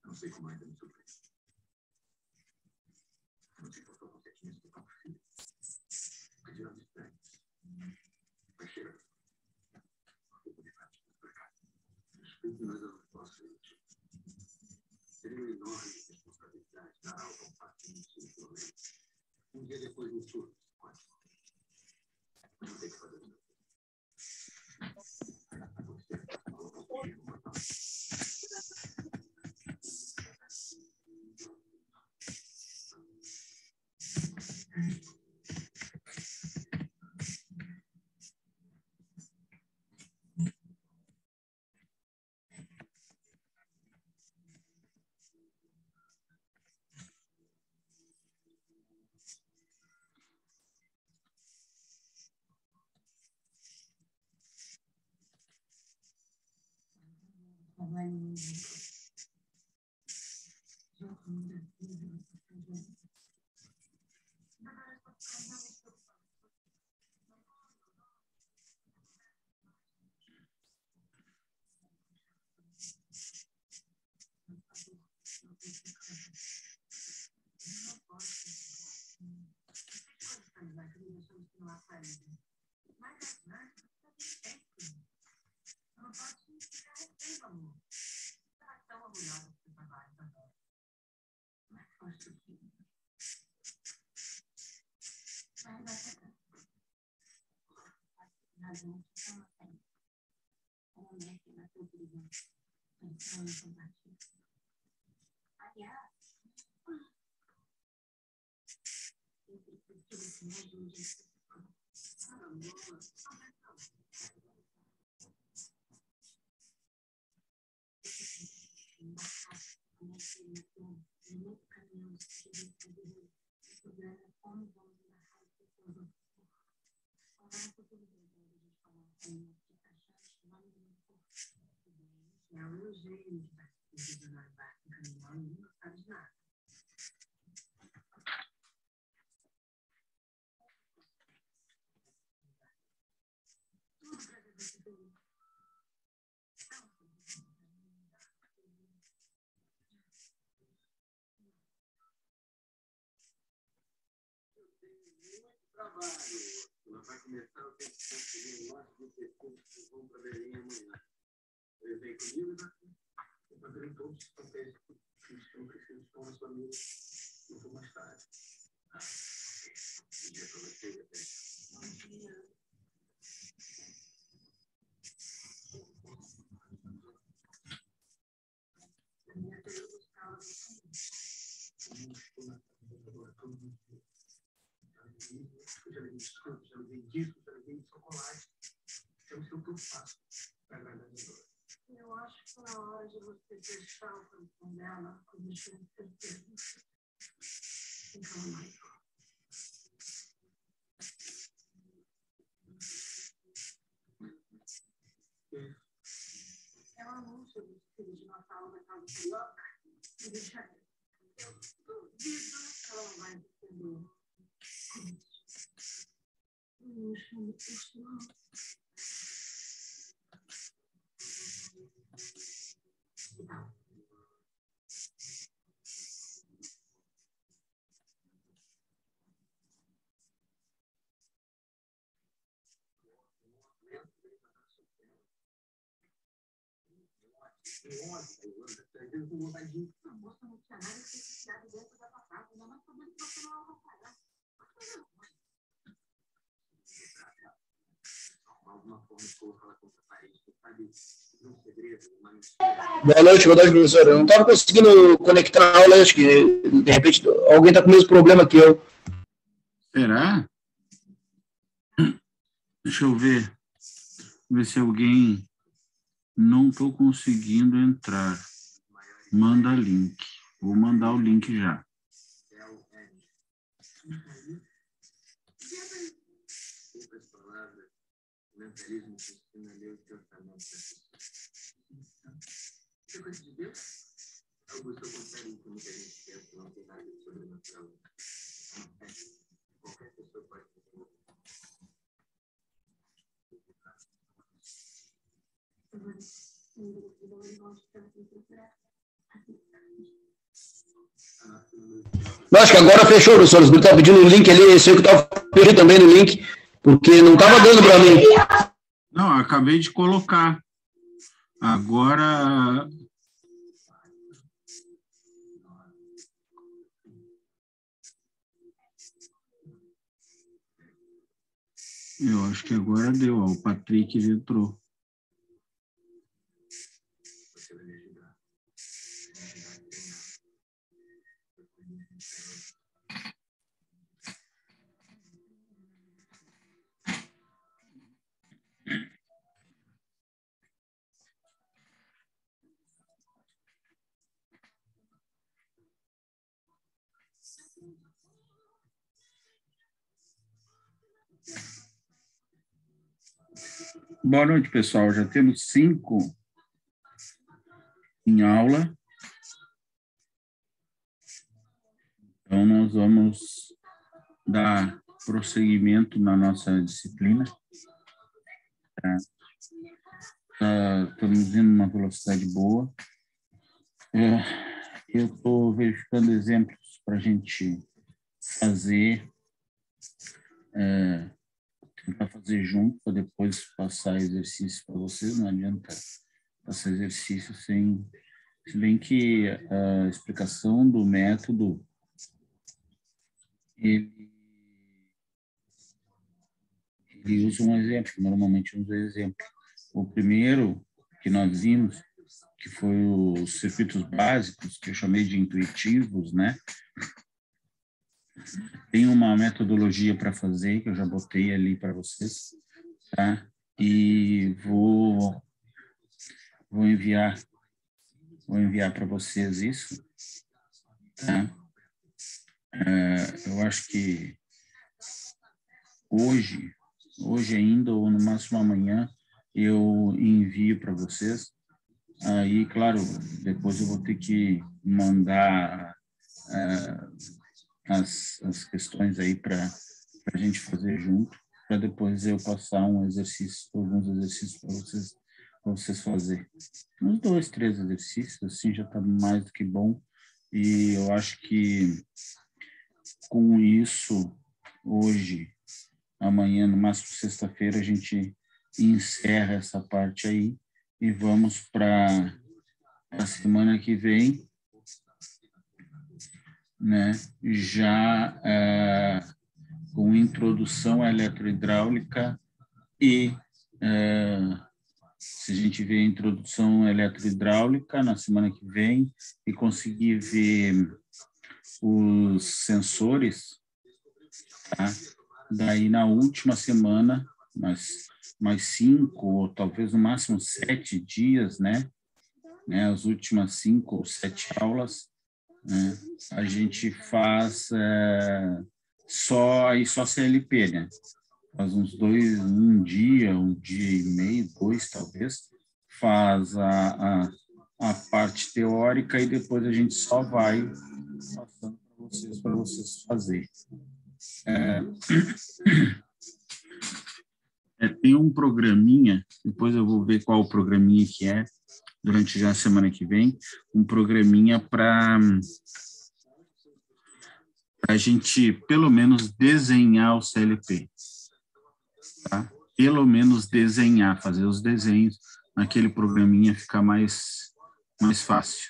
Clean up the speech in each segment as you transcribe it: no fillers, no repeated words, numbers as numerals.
Não sei como ainda me surpreende. Não sei por que você tinha esse tão filho. Pediram de pé. Mas chega. Eu vou levar para cá. Respeito, mas eu não posso ir. Seria uma enorme responsabilidade dar algo a um partido simplesmente. Um dia depois do surto, pode. Não tem que fazer isso. Ela vai começar a ter que conseguir um máximo de recursos que vão para Belém amanhã. Eu venho comigo, né? Eu fazendo todos os papéis que estão precisos com as famílias. Eu vou mais tarde. Bom dia para você, Bethesda. Bom dia. Eu já levei biscoito, já levei disco, já levei chocolate. Eu sei o que eu faço para agradar a dor. Eu acho que na hora de você deixar o coração dela, eu deixo de certeza. Então, mãe. É um anúncio dos filhos de Natal da casa carioca e deixa ela. Eu duvido que ela não vai entender. Eu chamo de pessoal. Às vezes com vontade de... A moça não tinha nada que ter ficado dentro da passada, ainda mais sabendo que você não vai pagar. Alguma forma de colocar ela contra a parede, sabe? Um segredo, mas... Boa noite, professor. Eu não estava conseguindo conectar a aula, acho que de repente alguém está com o mesmo problema que eu. Será? Deixa eu ver. Ver se alguém... Não estou conseguindo entrar. Manda link. Vou mandar o link já. Mentalismo que ensina a ler o pensamento das pessoas. Isso é coisa de Deus? Augusto, eu confere que muita gente pensa que não tem nada de sobrenatural. Eu acho que agora fechou, professor. Ele está pedindo o link ali, esse aí que estava pedindo também no link, porque não estava dando para mim. Não, acabei de colocar. Agora... Eu acho que agora deu. Ó, o Patrick ele entrou. Boa noite, pessoal. Já temos 5 em aula. Então, nós vamos dar prosseguimento na nossa disciplina. Estamos indo numa velocidade boa. Eu estou verificando exemplos para a gente fazer, tentar fazer junto, para depois passar exercício para vocês. Não adianta passar exercício sem... Se bem que a explicação do método, ele usa um exemplo, normalmente usa exemplo. O primeiro que nós vimos, que foi os circuitos básicos, que eu chamei de intuitivos, né? Tem uma metodologia para fazer, que eu já botei ali para vocês, tá? E vou enviar para vocês isso, tá? Eu acho que hoje ainda, ou no máximo amanhã, eu envio para vocês. Aí, claro, depois eu vou ter que mandar as questões aí para a gente fazer junto, para depois eu passar alguns exercícios para vocês fazerem. Uns 2, 3 exercícios, assim já está mais do que bom. E eu acho que com isso, hoje, amanhã, no máximo sexta-feira, a gente encerra essa parte aí e vamos para a semana que vem, né, já com introdução à eletrohidráulica e se a gente vê a introdução à eletrohidráulica na semana que vem e conseguir ver os sensores, tá? Daí na última semana, mais 5 ou talvez no máximo 7 dias, né? As últimas 5 ou 7 aulas, né? A gente faz só CLP, né? Faz um dia e meio, 2 talvez, faz a parte teórica e depois a gente só vai passando para vocês fazerem. Tem um programinha, depois eu vou ver qual o programinha que é, durante já a semana que vem, um programinha para a gente, pelo menos, desenhar o CLP. Tá? Pelo menos desenhar, fazer os desenhos, naquele programinha fica mais fácil.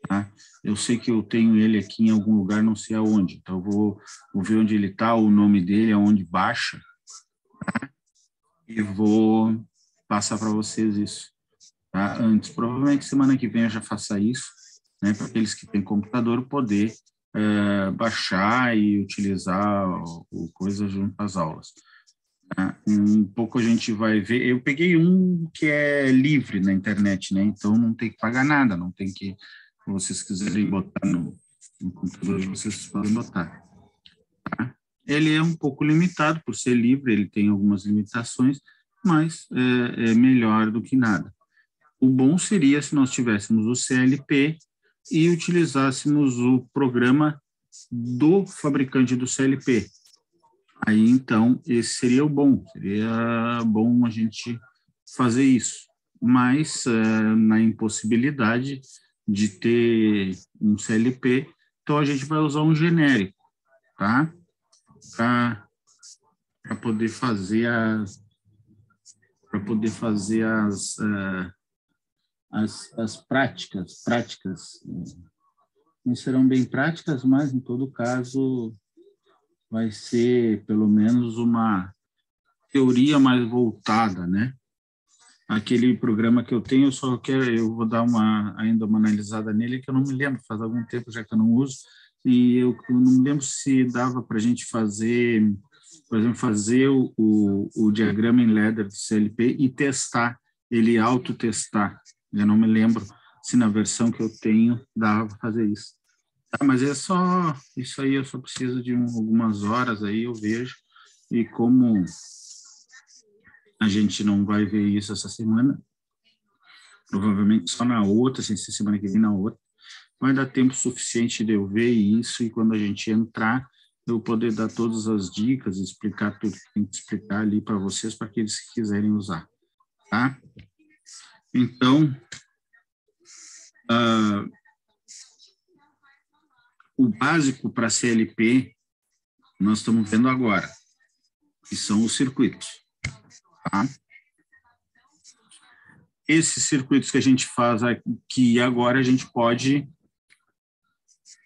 Tá? Eu sei que eu tenho ele aqui em algum lugar, não sei aonde, então vou ver onde ele está, o nome dele, aonde baixa, tá? E vou passar para vocês isso, tá? Antes, provavelmente semana que vem eu já faça isso, né, para aqueles que têm computador poder baixar e utilizar o coisa junto às aulas. Tá? Um pouco a gente vai ver, eu peguei um que é livre na internet, né, então não tem que pagar nada, não tem que, se vocês quiserem botar no computador, vocês podem botar. Tá? Ele é um pouco limitado por ser livre, ele tem algumas limitações, mas é melhor do que nada. O bom seria se nós tivéssemos o CLP e utilizássemos o programa do fabricante do CLP. Aí, então, esse seria bom a gente fazer isso. Mas, na impossibilidade de ter um CLP, então a gente vai usar um genérico, tá? Para poder fazer as práticas não serão bem práticas, mas em todo caso vai ser pelo menos uma teoria mais voltada, né? Aquele programa que eu tenho, eu vou dar ainda uma analisada nele, que eu não me lembro, faz algum tempo já que eu não uso, e eu não me lembro se dava para a gente fazer, por exemplo, fazer o diagrama em ladder do CLP e testar, ele autotestar. Eu não me lembro se na versão que eu tenho dava para fazer isso. Tá, mas é só, isso aí eu só preciso de algumas horas aí, eu vejo, e como a gente não vai ver isso essa semana, provavelmente só na outra, sem ser semana que vem, na outra, vai dar tempo suficiente de eu ver isso e quando a gente entrar, eu poder dar todas as dicas, explicar tudo que tem que explicar ali para vocês, para aqueles que quiserem usar, tá? Então, o básico para CLP, nós estamos vendo agora, que são os circuitos, tá? Esses circuitos que a gente faz aqui agora, a gente pode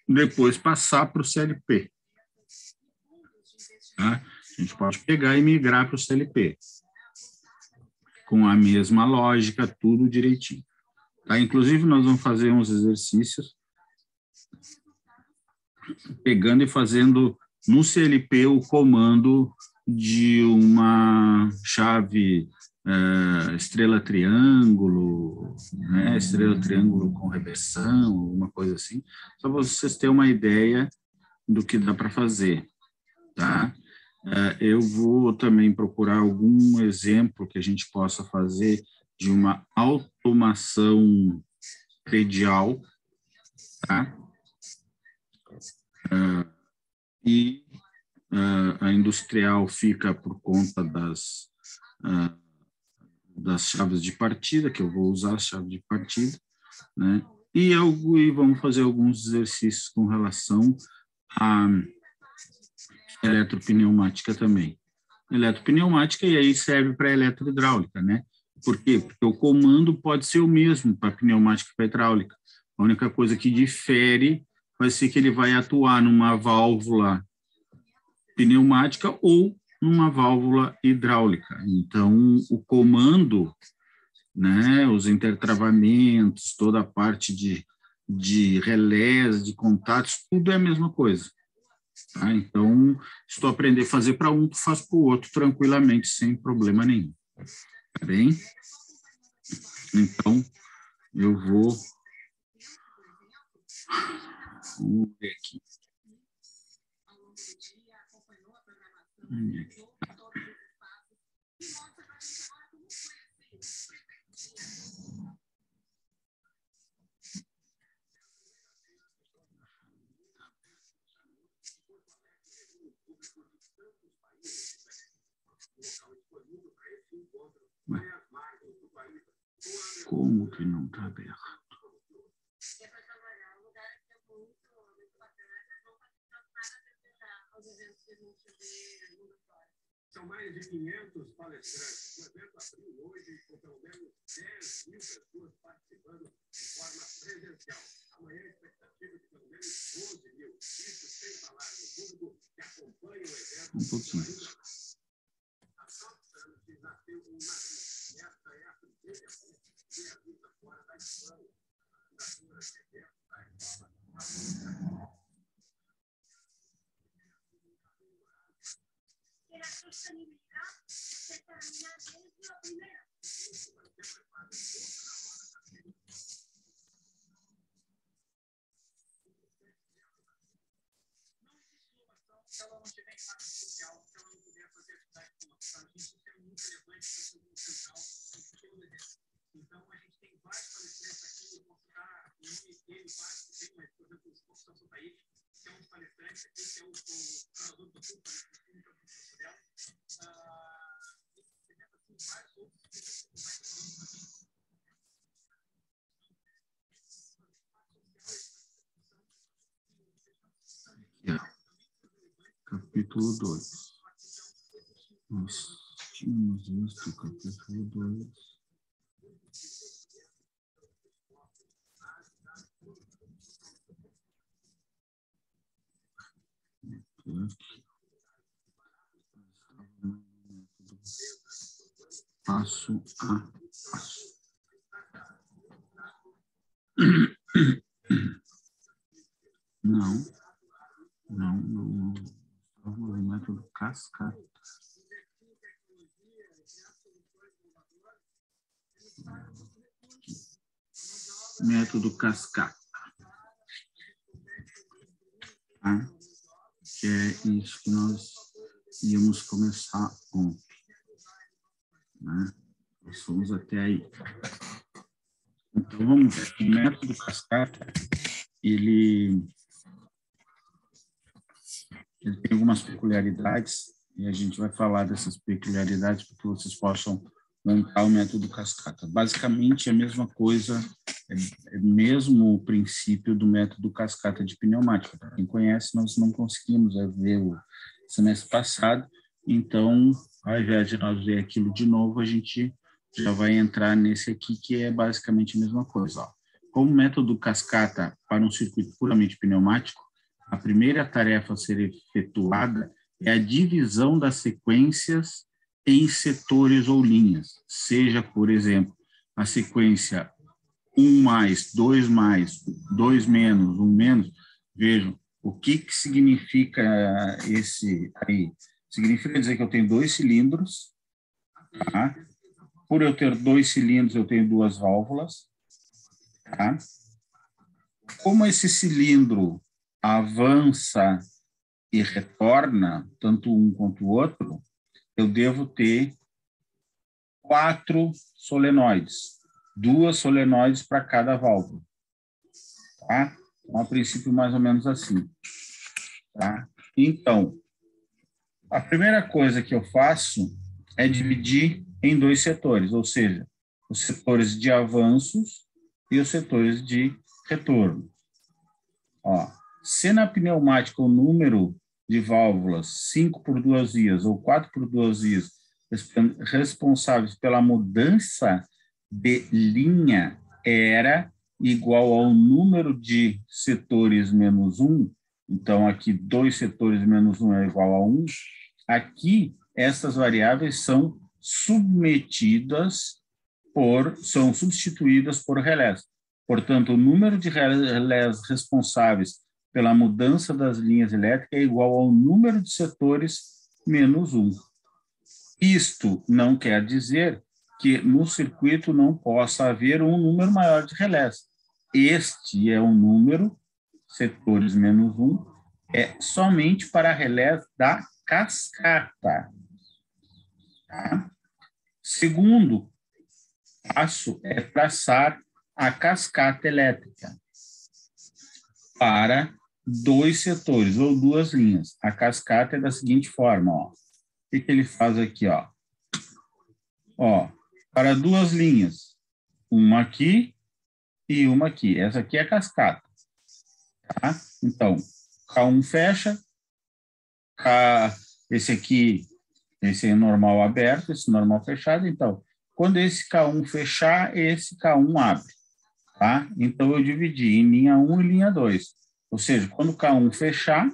depois passar para o CLP. Tá? A gente pode pegar e migrar para o CLP. Com a mesma lógica, tudo direitinho. Tá? Inclusive, nós vamos fazer uns exercícios pegando e fazendo no CLP o comando de uma chave estrela triângulo, né? Estrela triângulo com reversão, alguma coisa assim, só para vocês terem uma ideia do que dá para fazer, tá? Eu vou também procurar algum exemplo que a gente possa fazer de uma automação predial, tá? E a industrial fica por conta das chaves de partida, que eu vou usar a chave de partida, né? E vamos fazer alguns exercícios com relação à eletropneumática também. Eletropneumática, e aí serve para eletrohidráulica, né? Por quê? Porque o comando pode ser o mesmo para pneumática e para hidráulica. A única coisa que difere vai ser que ele vai atuar numa válvula pneumática ou numa válvula hidráulica. Então, o comando, né, os intertravamentos, toda a parte de relés, de contatos, tudo é a mesma coisa. Tá? Então, se tu aprender a fazer para um, tu faz para o outro tranquilamente, sem problema nenhum. Tá bem? Então, eu vou ver aqui. Como que não está aberto? São mais de 500 palestrantes. O evento abriu hoje com pelo menos 10 mil pessoas participando de forma presencial. Amanhã a expectativa de pelo menos 12 mil. Isso sem falar no público que acompanha o evento. Um pouquinho. A Thompson nasceu em Madrid. Esta é a primeira vez que é vista fora da Espanha. A candidatura de evento da Espanha. La sostenibilidad se termina desde la primera. Se ela não tiver impacto social, se ela não puder fazer atividade com a gente, isso é muito relevante para o segundo central e pelo evento. Então, a gente tem vários palestrantes aqui, eu vou citar o nome dele, vários que tem, mas, por exemplo, o professor Sotaíde, que é um dos palestrantes aqui, que é o fundador do CUPA, capítulo 2. Nós tínhamos visto o capítulo 2. Passo a passo. Não. Vamos ver método cascata. Método cascata. Tá? Que é isso que nós íamos começar ontem. Né? Nós fomos até aí. Então, vamos ver. O método cascata, ele tem algumas peculiaridades, e a gente vai falar dessas peculiaridades para que vocês possam montar o método cascata. Basicamente, é a mesma coisa, é o mesmo princípio do método cascata de pneumática. Para quem conhece, nós não conseguimos ver o semestre passado, então, ao invés de nós ver aquilo de novo, a gente já vai entrar nesse aqui, que é basicamente a mesma coisa. Ó. Como método cascata para um circuito puramente pneumático, a primeira tarefa a ser efetuada é a divisão das sequências em setores ou linhas, seja, por exemplo, a sequência 1 mais, 2 mais, 2 menos, 1 menos. Vejam, o que significa esse aí? Significa dizer que eu tenho 2 cilindros, tá? Por eu ter 2 cilindros, eu tenho 2 válvulas, tá? Como esse cilindro avança e retorna, tanto um quanto o outro, eu devo ter 4 solenoides, 2 solenoides para cada válvula. Tá? Então, a princípio, mais ou menos assim. Tá? Então, a primeira coisa que eu faço é dividir em 2 setores, ou seja, os setores de avanços e os setores de retorno. Ó, se na pneumática o número de válvulas 5 por 2 vias ou 4 por 2 vias responsáveis pela mudança de linha era igual ao número de setores menos 1, então aqui 2 setores menos 1 é igual a 1, aqui essas variáveis são são substituídas por relés. Portanto, o número de relés responsáveis pela mudança das linhas elétricas é igual ao número de setores menos 1. Isto não quer dizer que no circuito não possa haver um número maior de relés. Este é um número, setores menos 1, é somente para relés da cascata. Tá? Segundo passo é traçar a cascata elétrica para 2 setores ou 2 linhas. A cascata é da seguinte forma, ó. O que ele faz aqui, ó? Ó, para 2 linhas, uma aqui e uma aqui. Essa aqui é a cascata. Tá? Então, K1 fecha, esse aqui, esse é normal aberto, esse normal fechado. Então, quando esse K1 fechar, esse K1 abre. Tá? Então, eu dividi em linha 1 e linha 2. Ou seja, quando o K1 fechar,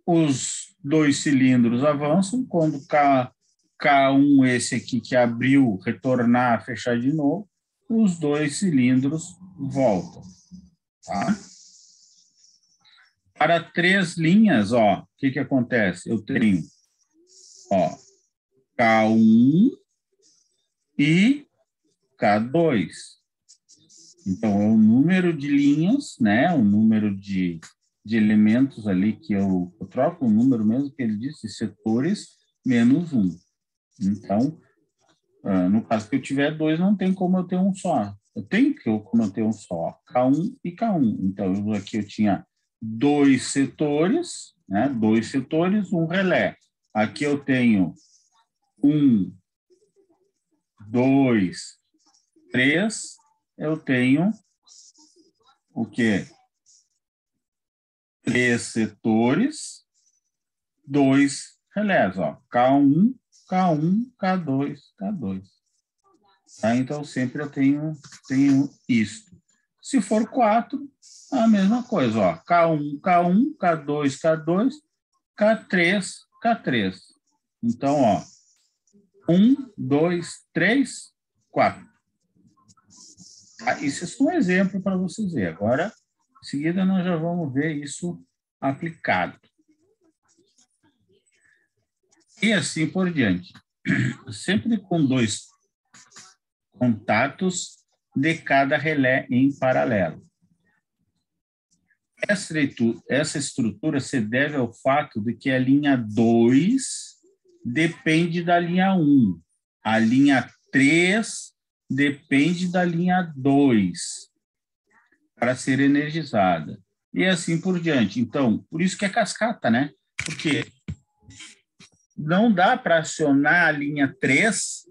os 2 cilindros avançam. Quando K1, esse aqui que abriu, retornar, fechar de novo, os 2 cilindros voltam. Tá? Para 3 linhas, ó, o que acontece? Eu tenho, ó, K1 e K2. Então, é o número de linhas, né? O número de elementos ali que eu troco, o número mesmo que ele disse, setores, menos 1. Então, no caso que eu tiver 2, não tem como eu ter um só. Eu tenho como eu ter um só, K1 e K1. Então, aqui eu tinha 2 setores, né? 2 setores, um relé. Aqui eu tenho 1, 2, 3, eu tenho o quê? 3 setores 2 relés, ó, K1, K1, K2, K2. Tá? Então, sempre eu tenho isto. Se for 4, a mesma coisa, ó, K1, K1, K2, K2, K3, K3. Então, ó, 1, 2, 3, 4. Tá? Isso é só um exemplo para vocês verem. Agora, em seguida, nós já vamos ver isso aplicado. E assim por diante. Sempre com 2 contatos de cada relé em paralelo. Essa estrutura se deve ao fato de que a linha 2 depende da linha 1. A linha 3 depende da linha 2 para ser energizada. E assim por diante. Então, por isso que é cascata, né? Porque não dá para acionar a linha 3,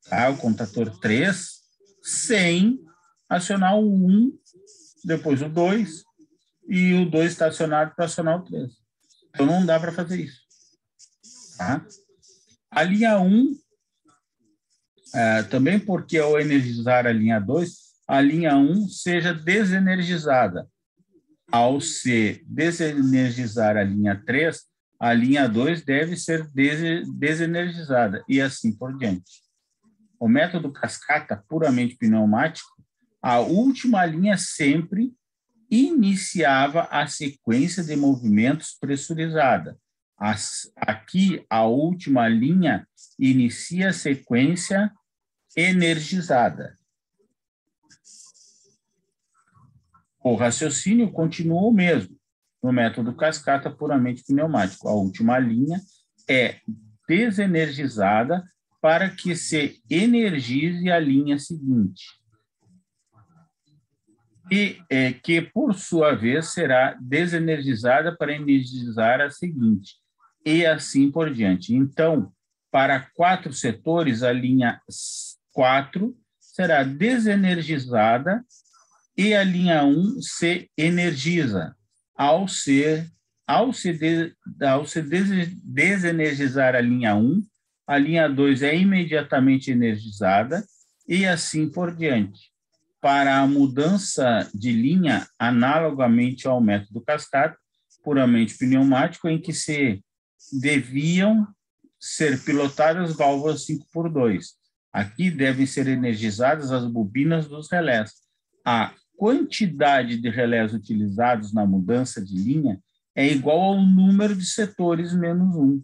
tá? O contator 3, sem acionar o 1, depois o 2, e o 2 está acionado para acionar o 3. Então, não dá para fazer isso. Tá? A linha 1, também porque ao energizar a linha 2, a linha 1 seja desenergizada. Ao se desenergizar a linha 3, a linha 2 deve ser desenergizada, e assim por diante. O método cascata puramente pneumático, a última linha sempre iniciava a sequência de movimentos pressurizada. Aqui, a última linha inicia a sequência energizada. O raciocínio continua o mesmo no método cascata puramente pneumático. A última linha é desenergizada para que se energize a linha seguinte. E que, por sua vez, será desenergizada para energizar a seguinte. E assim por diante. Então, para 4 setores, a linha 4 será desenergizada e a linha 1 se energiza. Ao se desenergizar a linha 1, a linha 2 é imediatamente energizada e assim por diante. Para a mudança de linha, analogamente ao método cascata, puramente pneumático, em que se deviam ser pilotadas válvulas 5x2. Aqui devem ser energizadas as bobinas dos relés. A quantidade de relés utilizados na mudança de linha é igual ao número de setores menos 1.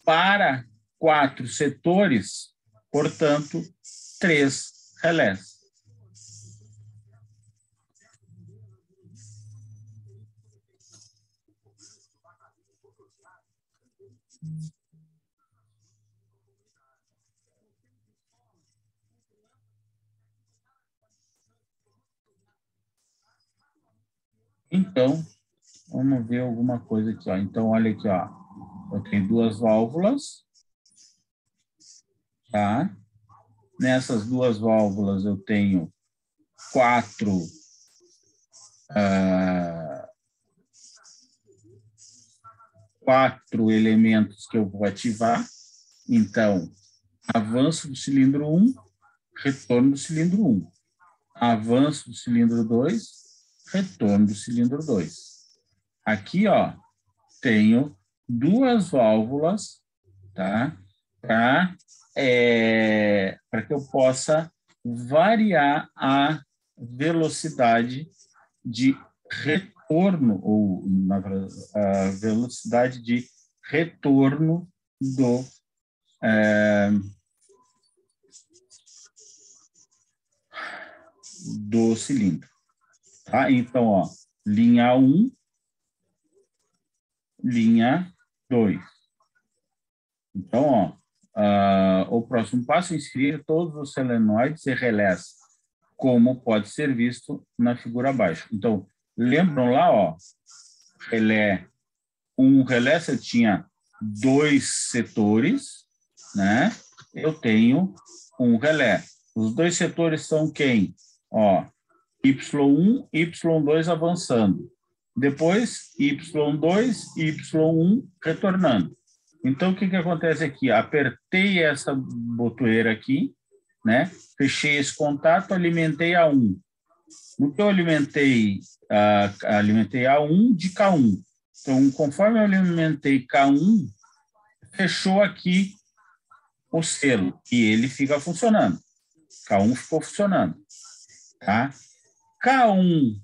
Para 4 setores, portanto, 3 relés. Então, vamos ver alguma coisa aqui, ó. Então, olha aqui, ó. Eu tenho 2 válvulas, tá? Nessas 2 válvulas eu tenho 4 elementos que eu vou ativar. Então, avanço do cilindro 1, retorno do cilindro 1. Avanço do cilindro 2, retorno do cilindro 2. Aqui, ó, tenho 2 válvulas, tá? Para que eu possa variar a velocidade de retorno, ou a velocidade de retorno do cilindro. Tá? Então, ó, linha 1, linha 2. Então, ó, o próximo passo é inserir todos os solenoides e relés, como pode ser visto na figura abaixo. Então, lembram lá, ó, relé, um relé você tinha 2 setores, né? Eu tenho um relé. Os 2 setores são quem? Ó, Y1, Y2 avançando. depois Y2, Y1 retornando. Então, o que acontece aqui? Apertei essa botoeira aqui, né? Fechei esse contato, alimentei a 1. No que eu alimentei A1 de K1. Então, conforme eu alimentei K1, fechou aqui o selo e ele fica funcionando. K1 ficou funcionando. Tá? K1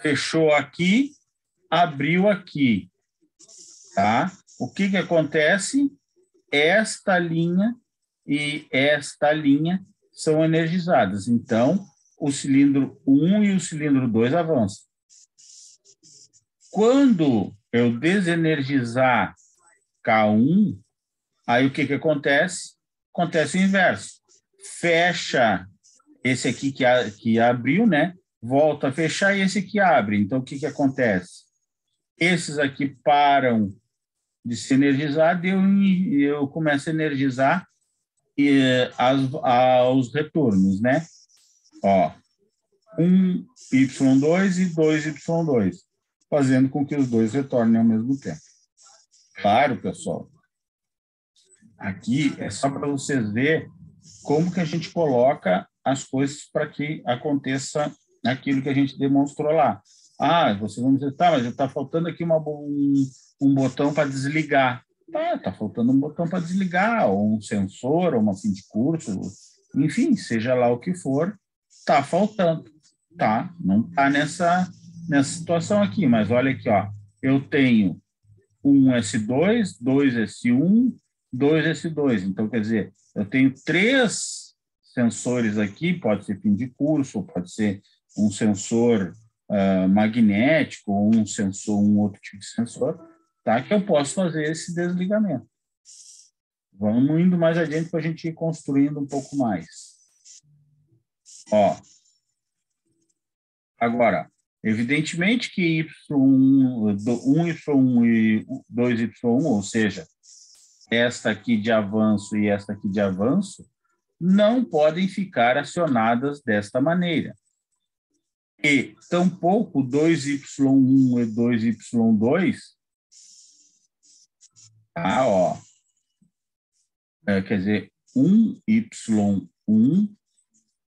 fechou aqui, abriu aqui. Tá? O que acontece? Esta linha e esta linha são energizadas. Então, o cilindro 1 e o cilindro 2 avançam. Quando eu desenergizar K1, aí o que acontece? Acontece o inverso. Fecha esse aqui que abriu, né? Volta a fechar e esse aqui abre. Então, o que acontece? Esses aqui param de se energizar, eu começo a energizar aos retornos, né? Ó, 1Y2 e 2Y2, fazendo com que os dois retornem ao mesmo tempo. Claro, pessoal. Aqui é só para vocês verem como que a gente coloca as coisas para que aconteça aquilo que a gente demonstrou lá. Vocês vão dizer, tá, mas está faltando aqui um botão para desligar. Tá faltando um botão para desligar, ou um sensor, ou uma fim de curso, enfim, seja lá o que for, tá faltando, tá? Não tá nessa situação aqui, mas olha aqui, ó, eu tenho um S2, 2S1, 2S2, então, quer dizer, eu tenho 3 sensores aqui, pode ser fim de curso, pode ser um sensor magnético, ou um outro tipo de sensor, tá? Que eu posso fazer esse desligamento. Vamos indo mais adiante para a gente ir construindo um pouco mais. Ó. Agora, evidentemente que Y1 e 2Y1, ou seja, esta aqui de avanço e esta aqui de avanço, não podem ficar acionadas desta maneira. E tampouco 2Y1 e 2Y2, ó, quer dizer, 1Y1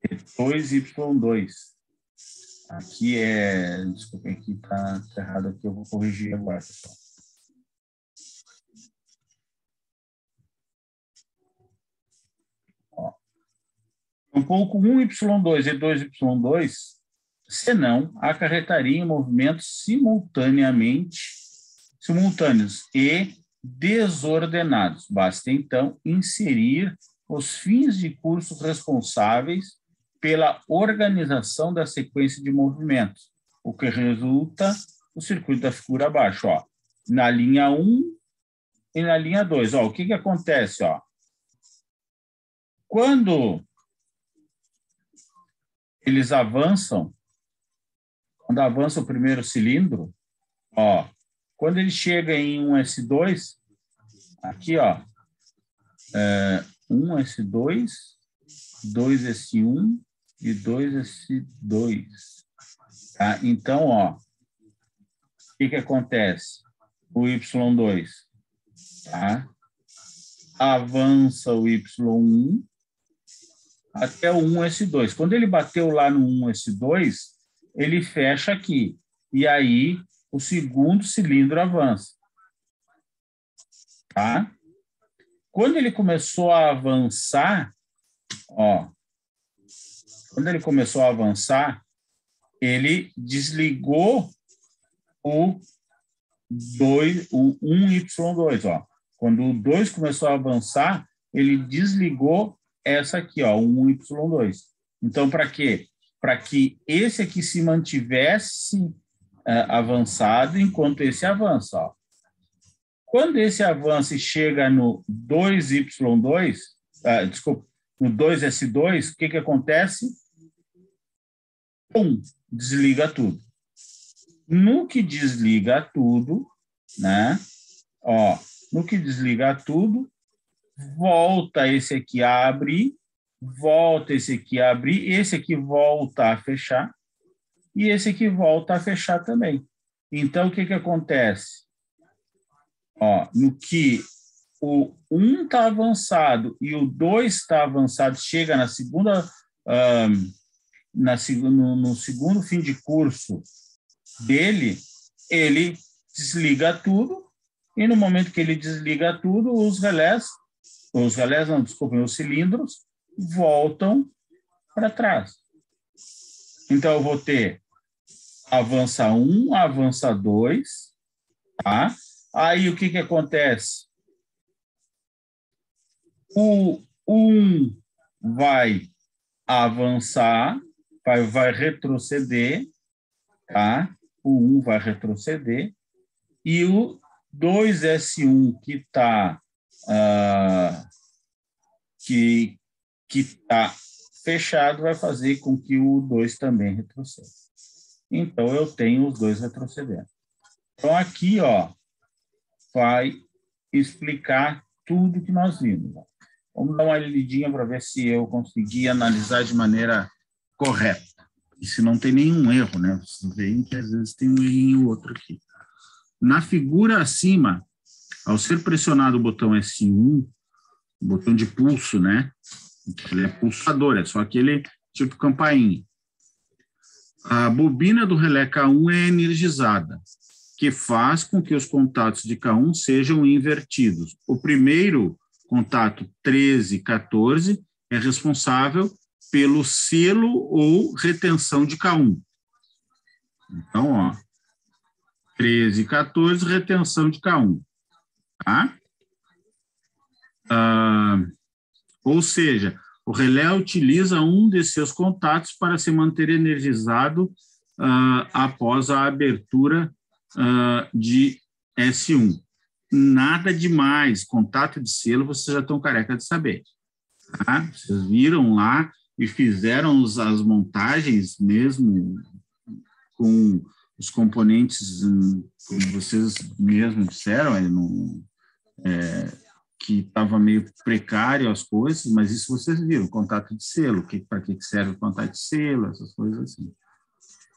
e 2Y2. Aqui desculpa, aqui está errado, aqui eu vou corrigir agora, pessoal. Ó. Tampouco 1Y2 e 2Y2, senão acarretariam movimentos simultâneos e desordenados. Basta, então, inserir os fins de curso responsáveis pela organização da sequência de movimentos, o que resulta no circuito da figura abaixo. Ó. Na linha 1 e na linha 2. Ó, o que acontece? Ó? Quando eles avançam, quando avança o primeiro cilindro, ó, quando ele chega em 1S2, aqui, ó, 1S2, 2S1 e 2S2. Tá? Então, ó, o que acontece? O Y2, tá? Avança o Y1 até o 1S2. Quando ele bateu lá no 1S2, ele fecha aqui. E aí, o segundo cilindro avança. Tá? Quando ele começou a avançar, ó, ele desligou o 1Y2, ó. Quando o 2 começou a avançar, ele desligou essa aqui, ó, o 1Y2. Então, para quê? Para que esse aqui se mantivesse avançado enquanto esse avança, ó. Quando esse avança e chega no 2Y2, no 2S2, o que acontece? Pum, desliga tudo. No que desliga tudo, né? Ó, no que desliga tudo, volta esse aqui a abrir, volta esse aqui a abrir, esse aqui volta a fechar, e esse aqui volta a fechar também. Então, o que acontece? Ó, no que o 1 está avançado e o 2 está avançado, chega na segunda, no segundo fim de curso dele, ele desliga tudo, e no momento que ele desliga tudo, os cilindros voltam para trás. Então, eu vou ter avança 1, avança 2, tá? Aí, o que acontece? O 1 vai avançar, vai retroceder, tá? O 1 vai retroceder, e o 2S1 que está fechado vai fazer com que o 2 também retroceda. Então, eu tenho os dois retrocedendo. Então, aqui, ó, vai explicar tudo que nós vimos. Vamos dar uma lidinha para ver se eu consegui analisar de maneira correta. E se não tem nenhum erro, né? Vocês veem que às vezes tem um errinho ou outro aqui. Na figura acima, ao ser pressionado o botão S1, o botão de pulso, né? Ele é pulsador, é só aquele tipo campainha. A bobina do relé K1 é energizada, que faz com que os contatos de K1 sejam invertidos. O primeiro contato 13, 14 é responsável pelo selo ou retenção de K1. Então, ó, 13 e 14, retenção de K1. Tá? Ou seja, o relé utiliza um de seus contatos para se manter energizado após a abertura de S1. Nada demais, contato de selo, vocês já estão careca de saber. Tá? Vocês viram lá e fizeram as montagens mesmo com os componentes, como vocês mesmos disseram, que estava meio precário as coisas, mas isso vocês viram, contato de selo, para que serve o contato de selo, essas coisas assim.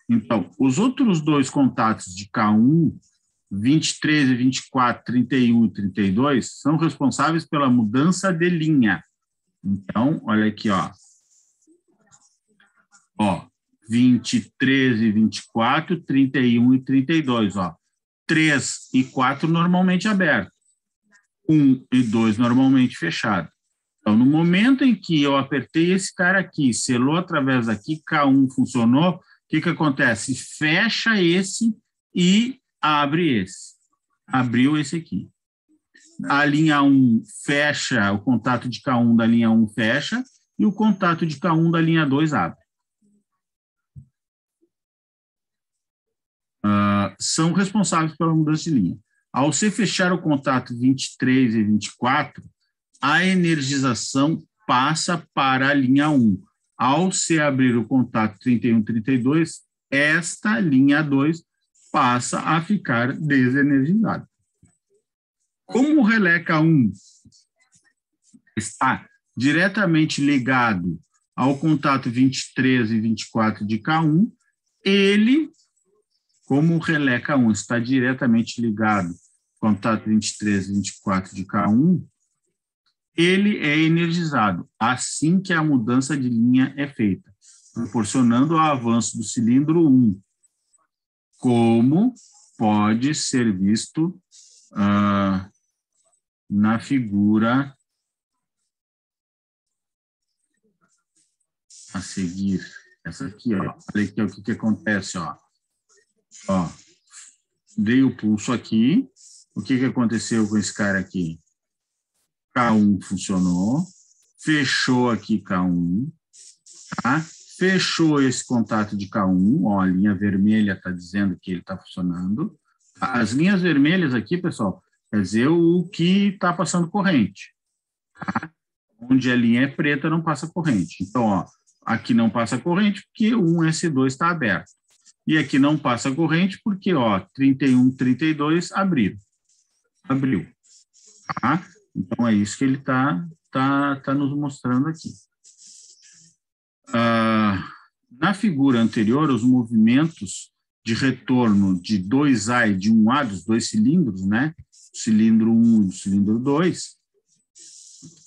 Então, os outros dois contatos de K1, 23, 24, 31 e 32, são responsáveis pela mudança de linha. Então, olha aqui, ó. Ó, 23 e 24, 31 e 32, ó. 3 e 4 normalmente aberto. 1 e 2 normalmente fechado. Então, no momento em que eu apertei esse cara aqui, selou através daqui, K1 funcionou, o que acontece? Fecha esse e abre esse. Abriu esse aqui. A linha 1 fecha, o contato de K1 da linha 1 fecha, e o contato de K1 da linha 2 abre. São responsáveis pela mudança de linha. Ao se fechar o contato 23 e 24, a energização passa para a linha 1. Ao se abrir o contato 31 e 32, esta linha 2 passa a ficar desenergizada. Como o relé K1 está diretamente ligado ao contato 23 e 24 de K1, ele, como o relé K1 está diretamente ligado ao contato 23 e 24 de K1, ele é energizado assim que a mudança de linha é feita, proporcionando o avanço do cilindro 1, como pode ser visto na figura a seguir. Essa aqui, ó. Olha aqui, ó, o que acontece, ó. Ó, dei o pulso aqui. O que aconteceu com esse cara aqui? K1 funcionou. Fechou aqui K1. Tá? Fechou esse contato de K1. Ó, a linha vermelha está dizendo que ele está funcionando. As linhas vermelhas aqui, pessoal, quer dizer o que está passando corrente. Tá? Onde a linha é preta, não passa corrente. Então, ó, aqui não passa corrente porque o 1S2 está aberto. E aqui não passa corrente porque, ó, 31, 32 abriu. Tá? Então, é isso que ele tá nos mostrando aqui. Na figura anterior, os movimentos de retorno de 2A e de 1A, dos dois cilindros, né? O cilindro 1 e o cilindro 2,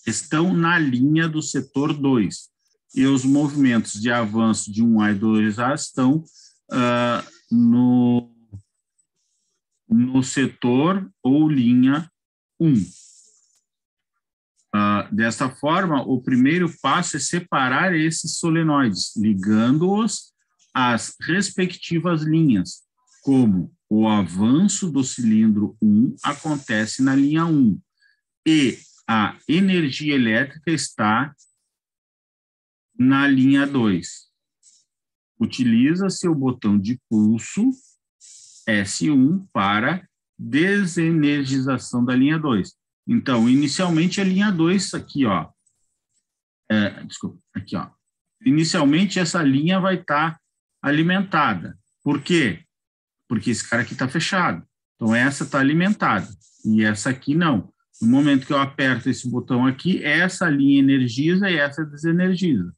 estão na linha do setor 2. E os movimentos de avanço de 1A e 2A estão no setor ou linha 1. Dessa forma, o primeiro passo é separar esses solenoides, ligando-os às respectivas linhas, como o avanço do cilindro 1 acontece na linha 1 e a energia elétrica está na linha 2. Utiliza-se o botão de pulso S1 para desenergização da linha 2. Então, inicialmente a linha 2 aqui, ó. Aqui, ó. Inicialmente essa linha vai estar alimentada. Por quê? Porque esse cara aqui está fechado. Então, essa está alimentada e essa aqui não. No momento que eu aperto esse botão aqui, essa linha energiza e essa desenergiza.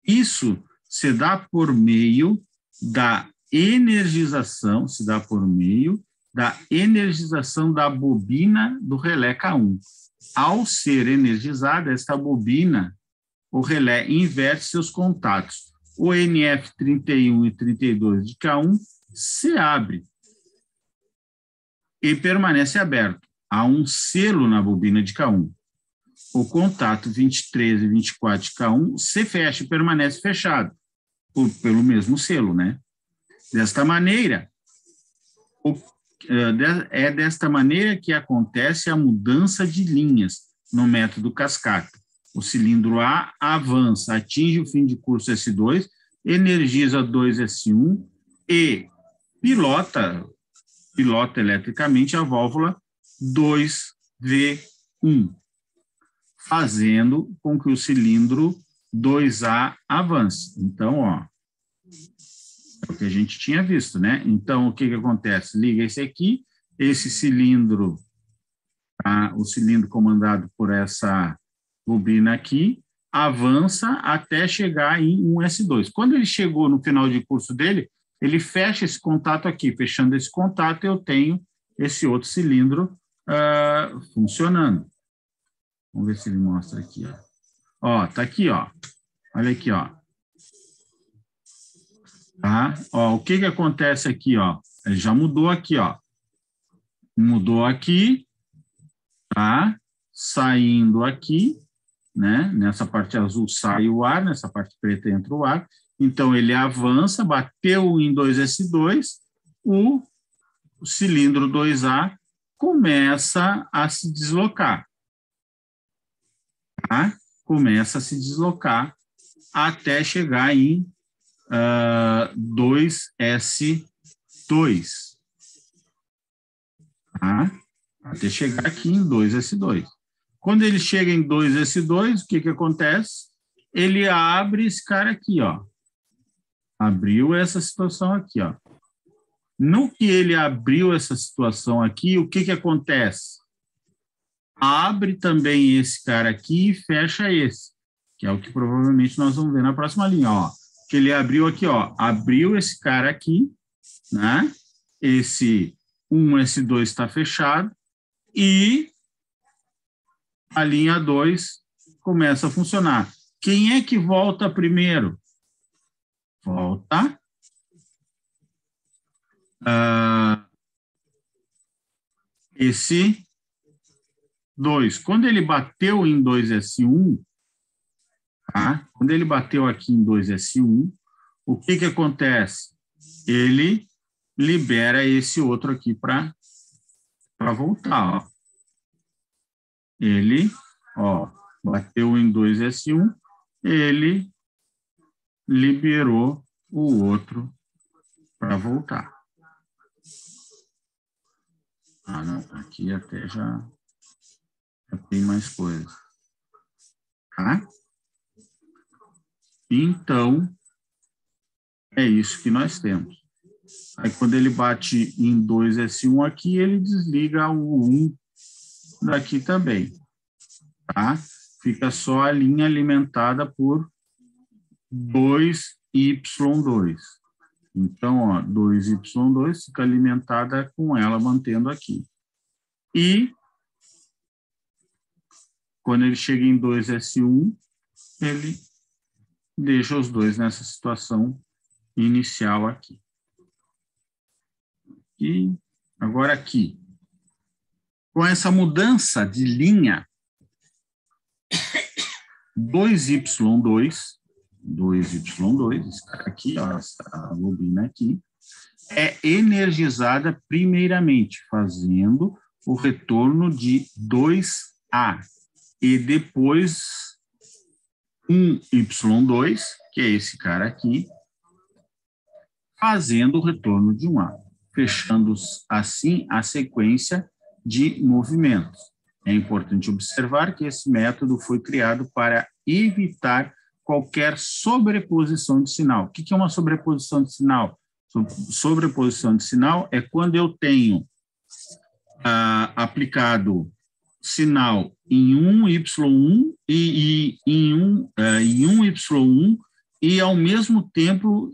Isso se dá por meio da energização, da bobina do relé K1. Ao ser energizada, esta bobina, o relé inverte seus contatos. O NF31 e 32 de K1 se abre e permanece aberto. Há um selo na bobina de K1. O contato 23 e 24 de K1 se fecha e permanece fechado, pelo mesmo selo, né? Desta maneira, desta maneira que acontece a mudança de linhas no método cascata. O cilindro A avança, atinge o fim de curso S2, energiza 2S1 e pilota eletricamente a válvula 2V1, fazendo com que o cilindro 2A avance. Então, ó, é o que a gente tinha visto, né? Então, o que acontece? Liga esse aqui, esse cilindro, o cilindro comandado por essa bobina aqui, avança até chegar em 1S2. Quando ele chegou no final de curso dele, ele fecha esse contato aqui. Fechando esse contato, eu tenho esse outro cilindro funcionando. Vamos ver se ele mostra aqui, ó. Ó, tá aqui, ó. Olha aqui, ó. Tá? Ó, o que acontece aqui, ó? Ele já mudou aqui, ó. Mudou aqui, tá? Saindo aqui, né? Nessa parte azul sai o ar, nessa parte preta entra o ar. Então, ele avança, bateu em 2S2, o cilindro 2A começa a se deslocar. Tá? Começa a se deslocar até chegar em 2S2. Tá? Até chegar aqui em 2S2. Quando ele chega em 2S2, o que acontece? Ele abre esse cara aqui, ó. Abriu essa situação aqui, ó. No que ele abriu essa situação aqui, o que acontece? Abre também esse cara aqui e fecha esse, que é o que provavelmente nós vamos ver na próxima linha, ó. Que ele abriu aqui, ó. Abriu esse cara aqui, né? Esse 1S2 está fechado e a linha 2 começa a funcionar. Quem é que volta primeiro? Volta esse 2. Quando ele bateu em 2S1, tá? Quando ele bateu aqui em 2S1, o que acontece? Ele libera esse outro aqui para voltar, ó. Ele, ó, bateu em 2S1, ele liberou o outro para voltar. Ah, não, aqui até já tem mais coisa. Tá? Então, é isso que nós temos. Aí, quando ele bate em 2S1 aqui, ele desliga o 1 daqui também. Tá? fica só a linha alimentada por 2Y2. Então, ó, 2Y2 fica alimentada com ela mantendo aqui. E quando ele chega em 2S1, ele deixa os dois nessa situação inicial aqui. E agora aqui, com essa mudança de linha, 2Y2, esse cara aqui, ó, essa bobina aqui, é energizada primeiramente, fazendo o retorno de 2A. E depois 1Y2, que é esse cara aqui, fazendo o retorno de 1A, fechando assim a sequência de movimentos. É importante observar que esse método foi criado para evitar qualquer sobreposição de sinal. O que é uma sobreposição de sinal? Sobreposição de sinal é quando eu tenho aplicado sinal em 1Y1 e em 1Y1 e ao mesmo tempo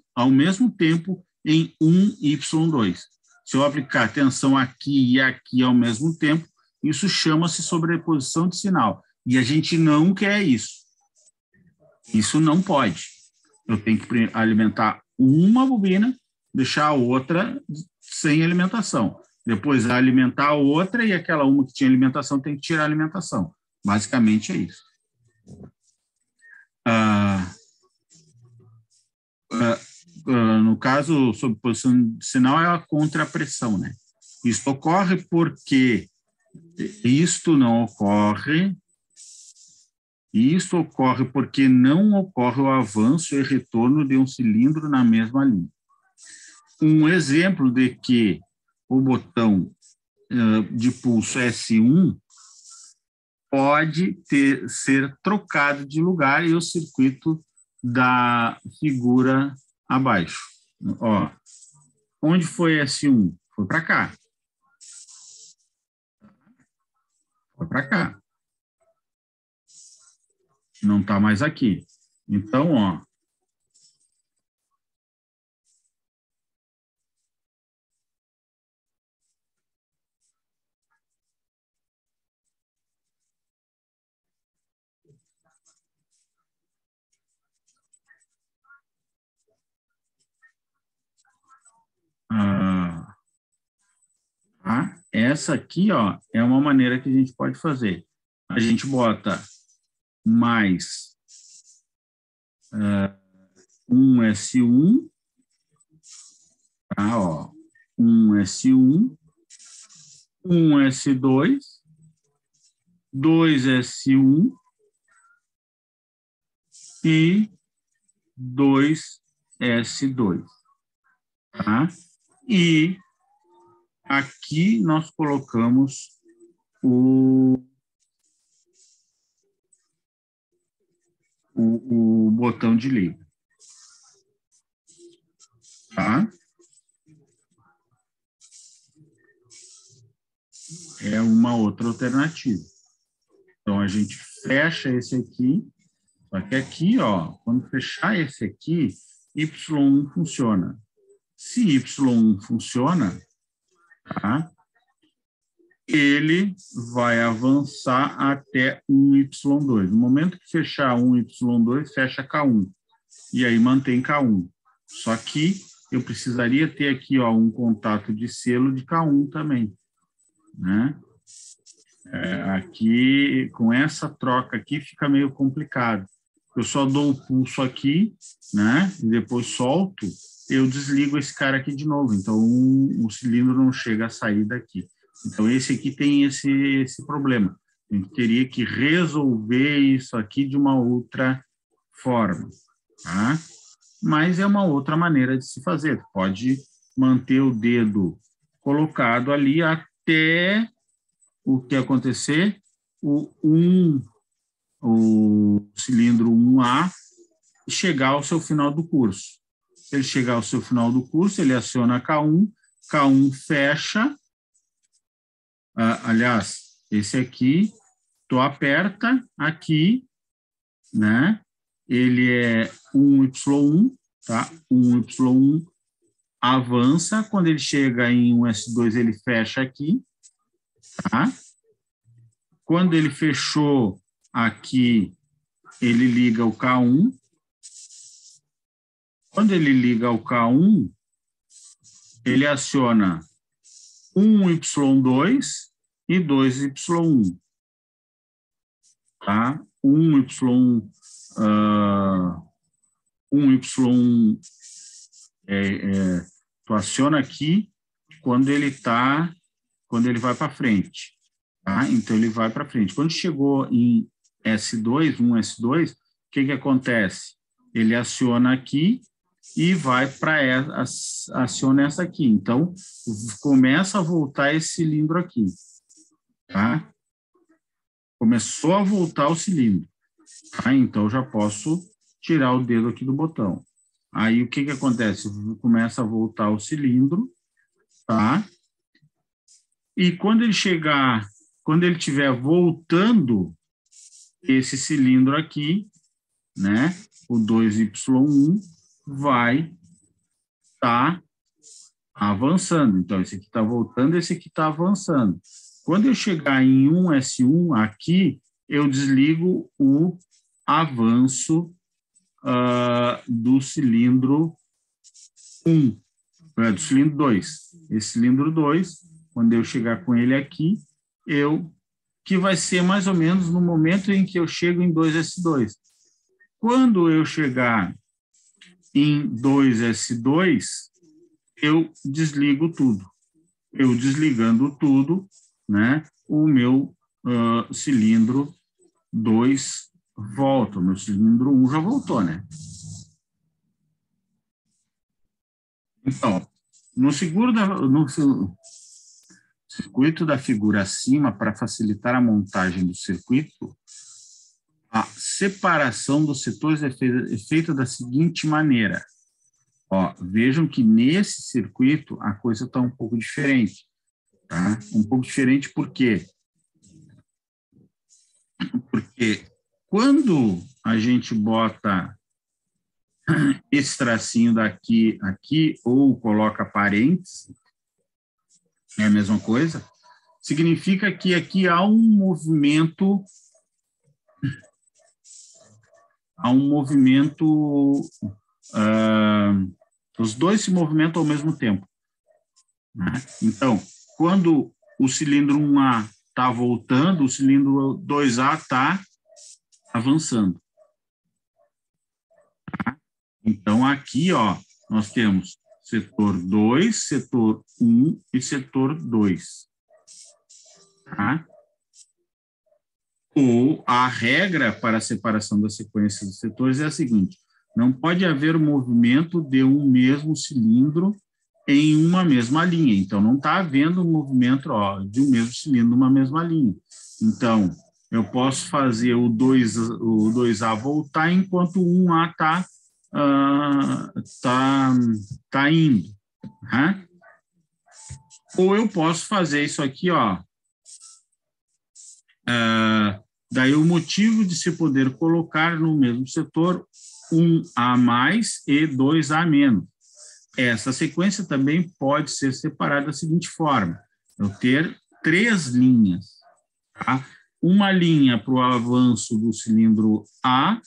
em 1Y2. Se eu aplicar tensão aqui e aqui ao mesmo tempo, isso chama-se sobreposição de sinal. E a gente não quer isso. Isso não pode. Eu tenho que alimentar uma bobina, deixar a outra sem alimentação. Depois alimentar a outra e aquela uma que tinha alimentação tem que tirar a alimentação. Basicamente é isso. No caso, sobreposição de sinal é a contrapressão, né? Isto ocorre porque não ocorre o avanço e retorno de um cilindro na mesma linha. Um exemplo de que o botão de pulso S1 pode ser trocado de lugar e o circuito da figura abaixo. Ó, onde foi S1? Foi para cá. Foi para cá. Não está mais aqui. Então, ó. Essa aqui, ó, é uma maneira que a gente pode fazer. A gente bota mais 1S1, tá, ó, 1S1, 1S2, 2S1 e 2S2, tá? E aqui nós colocamos o botão de liga, tá? É uma outra alternativa. Então, a gente fecha esse aqui, só que aqui, ó, quando fechar esse aqui, Y1 funciona. Se Y1 funciona, tá? Ele vai avançar até 1Y2. No momento que fechar 1Y2, fecha K1. E aí mantém K1. Só que eu precisaria ter aqui, ó, um contato de selo de K1 também, né? Aqui, com essa troca aqui, fica meio complicado. Eu só dou o pulso aqui, né? E depois solto, eu desligo esse cara aqui de novo. Então, o cilindro não chega a sair daqui. Então, esse aqui tem esse problema. A gente teria que resolver isso aqui de uma outra forma, tá? Mas é uma outra maneira de se fazer. Pode manter o dedo colocado ali até o que acontecer, o cilindro 1A chegar ao seu final do curso. Se ele chegar ao seu final do curso, ele aciona K1, K1 fecha. Aliás, esse aqui tu aperta aqui, né? Ele é 1Y1, tá? 1Y1 avança, quando ele chega em 1S2, ele fecha aqui, tá? Quando ele fechou aqui, ele liga o K1. Quando ele liga o K1, ele aciona 1Y2 e 2Y1. Tá? 1Y1 tu aciona aqui quando ele vai para frente. Tá? Então, ele vai para frente. Quando chegou em S2, 1S2, o que acontece? Ele aciona aqui e vai para aciona essa aqui. Então, começa a voltar esse cilindro aqui. Tá? Começou a voltar o cilindro. Tá? Então, eu já posso tirar o dedo aqui do botão. Aí, o que acontece? Começa a voltar o cilindro, tá? E quando ele estiver voltando esse cilindro aqui, né? O 2Y1 vai estar avançando. Então, esse aqui está voltando, esse aqui está avançando. Quando eu chegar em 1S1 aqui, eu desligo o avanço do cilindro 1, do cilindro 2. Esse cilindro 2, quando eu chegar com ele aqui, que vai ser mais ou menos no momento em que eu chego em 2S2. Quando eu chegar em 2S2, eu desligo tudo. Eu desligando tudo, né, o meu cilindro 2 volta. O meu cilindro 1 já voltou, né? Então, no circuito da figura acima, para facilitar a montagem do circuito, a separação dos setores é feita da seguinte maneira. Ó, vejam que nesse circuito a coisa está um pouco diferente. Tá? Um pouco diferente por quê? Porque quando a gente bota esse tracinho daqui, aqui, ou coloca parênteses, é a mesma coisa, significa que aqui há um movimento, os dois se movimentam ao mesmo tempo. Né? Então, quando o cilindro 1A está voltando, o cilindro 2A está avançando. Então, aqui, ó, nós temos setor 2, setor 1 e setor 2. Tá? Ou a regra para a separação da sequência dos setores é a seguinte: não pode haver movimento de um mesmo cilindro em uma mesma linha. Então, não está havendo movimento de um mesmo cilindro numa mesma linha. Então, eu posso fazer o 2A voltar enquanto o 1A tá indo. Né? Ou eu posso fazer isso aqui, ó. Daí o motivo de se poder colocar no mesmo setor 1A mais e 2A menos. Essa sequência também pode ser separada da seguinte forma: eu ter 3 linhas. Tá? Uma linha para o avanço do cilindro A,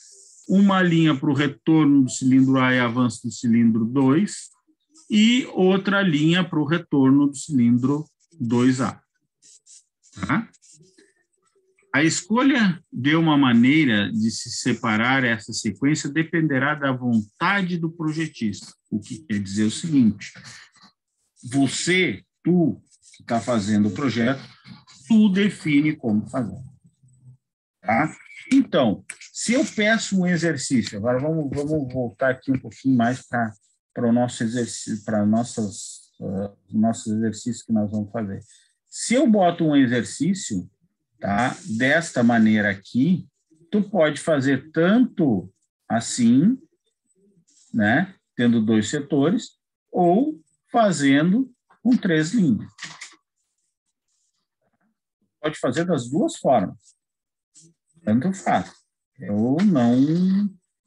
uma linha para o retorno do cilindro A e avanço do cilindro 2, e outra linha para o retorno do cilindro 2A. Tá? A escolha de uma maneira de se separar essa sequência dependerá da vontade do projetista. O que quer dizer o seguinte: tu que está fazendo o projeto, tu define como fazer. Tá? Então, se eu peço um exercício, agora vamos voltar aqui um pouquinho mais para o nosso exercício, para nossos exercícios que nós vamos fazer. Se eu boto um exercício, tá, desta maneira aqui, tu pode fazer tanto assim, né, tendo 2 setores, ou fazendo com 3 linhas. Pode fazer das duas formas. Tanto faz.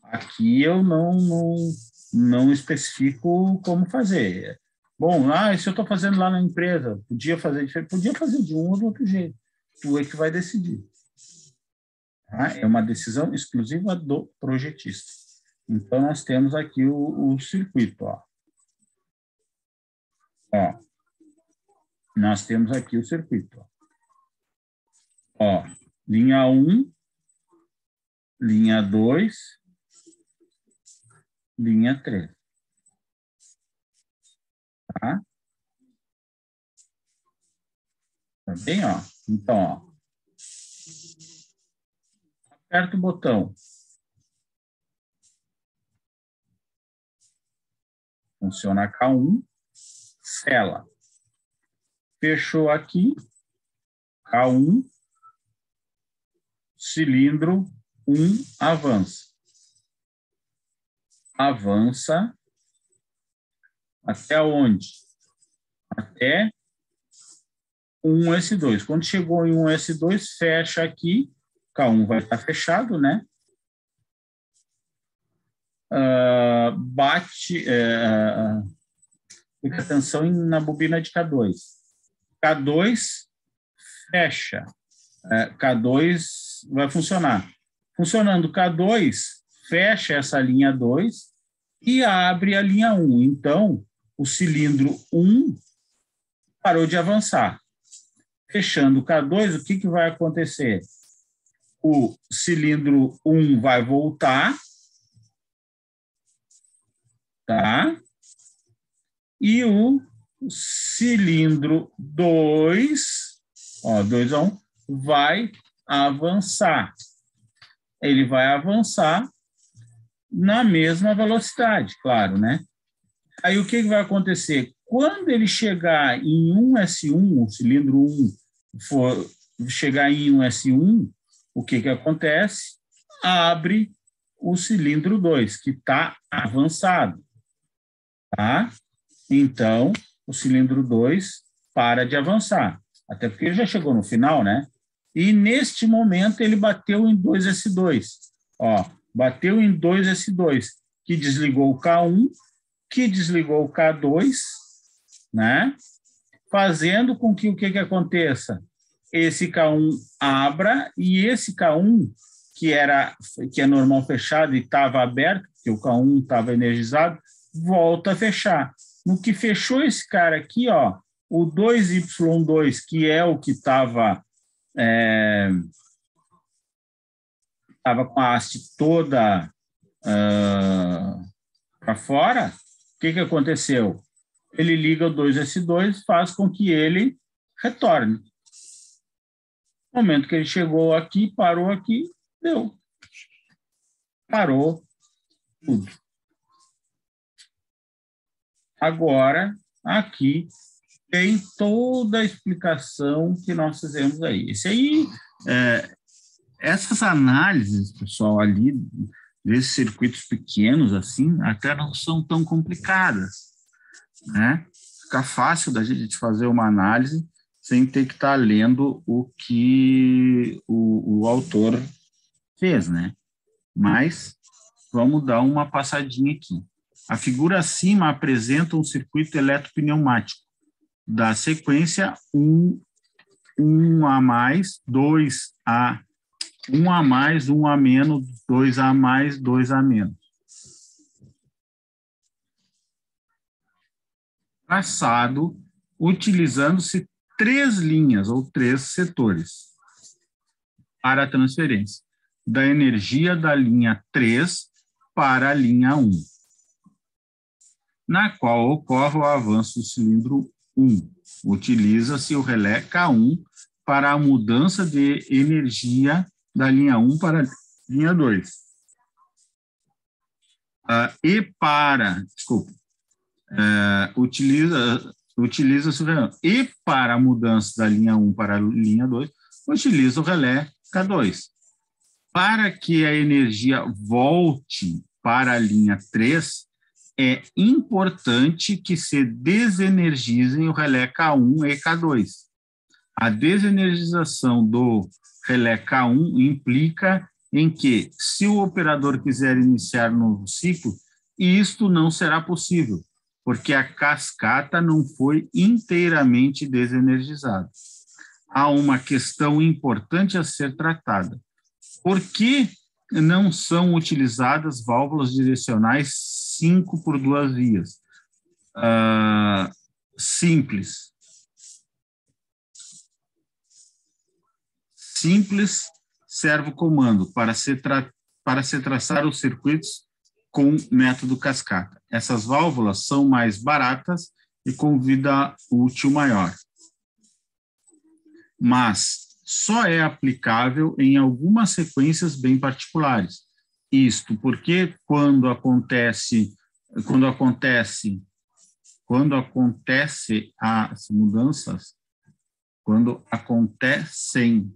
Aqui eu não especifico como fazer. Bom, isso eu estou fazendo lá na empresa, podia fazer diferente, podia fazer de um ou do outro jeito. Tu é que vai decidir. Tá? É uma decisão exclusiva do projetista. Então, nós temos aqui o circuito. Ó. Nós temos aqui o circuito. Ó, linha 1, linha 2, linha 3. Tá? Tá bem, ó. Então, ó. Aperta o botão. Funciona K1, sela. Fechou aqui, K1, cilindro 1, avança. Avança até onde? Até 1S2. Quando chegou em 1S2, fecha aqui, K1 vai estar fechado, né? Fica atenção na bobina de K2. K2 fecha. K2 vai funcionar. Funcionando K2, fecha essa linha 2 e abre a linha 1. Então, o cilindro 1 parou de avançar. Fechando o K2, o que vai acontecer? O cilindro 1 vai voltar, tá? E o cilindro 2, 2 a 1, vai avançar. Ele vai avançar na mesma velocidade, claro, né? Aí o que vai acontecer? Quando ele chegar em 1S1, o cilindro 1 for chegar em 1S1, o que acontece? Abre o cilindro 2, que está avançado. Tá? Então, o cilindro 2 para de avançar. Até porque ele já chegou no final, né? E neste momento ele bateu em 2S2. Bateu em 2S2, que desligou o K1, que desligou o K2, né? Fazendo com que o que aconteça? Esse K1 abra e esse K1, que é normal fechado e estava aberto, porque o K1 estava energizado, volta a fechar. No que fechou esse cara aqui, ó, o 2Y2, que é o que estava com a haste toda para fora, o que aconteceu? Ele liga o 2S2, faz com que ele retorne. No momento que ele chegou aqui, parou aqui, deu. Parou tudo. Agora, aqui, tem toda a explicação que nós fizemos aí. Essas análises, pessoal, ali, desses circuitos pequenos, assim, até não são tão complicadas, né? Fica fácil da gente fazer uma análise sem ter que estar lendo o que o autor fez, né? Mas vamos dar uma passadinha aqui. A figura acima apresenta um circuito eletropneumático da sequência 1 a mais, 2 a 1 a mais, 1 a menos, 2 a mais, 2 a menos. Traçado utilizando-se 3 linhas ou 3 setores para a transferência da energia da linha 3 para a linha 1, na qual ocorre o avanço do cilindro 1. Utiliza-se o relé K1 para a mudança de energia da linha 1 para a linha 2. Utiliza-se o relé. E para a mudança da linha 1 para a linha 2, utiliza o relé K2. Para que a energia volte para a linha 3, é importante que se desenergizem o relé K1 e K2. A desenergização do relé K1 implica em que, se o operador quiser iniciar um novo ciclo, isto não será possível, porque a cascata não foi inteiramente desenergizada. Há uma questão importante a ser tratada. Por que não são utilizadas válvulas direcionais 5 por 2 vias? Simples. Simples servo-comando para se traçar os circuitos com método cascata. Essas válvulas são mais baratas e com vida útil maior, mas só é aplicável em algumas sequências bem particulares. Isto porque quando acontecem as mudanças, quando acontecem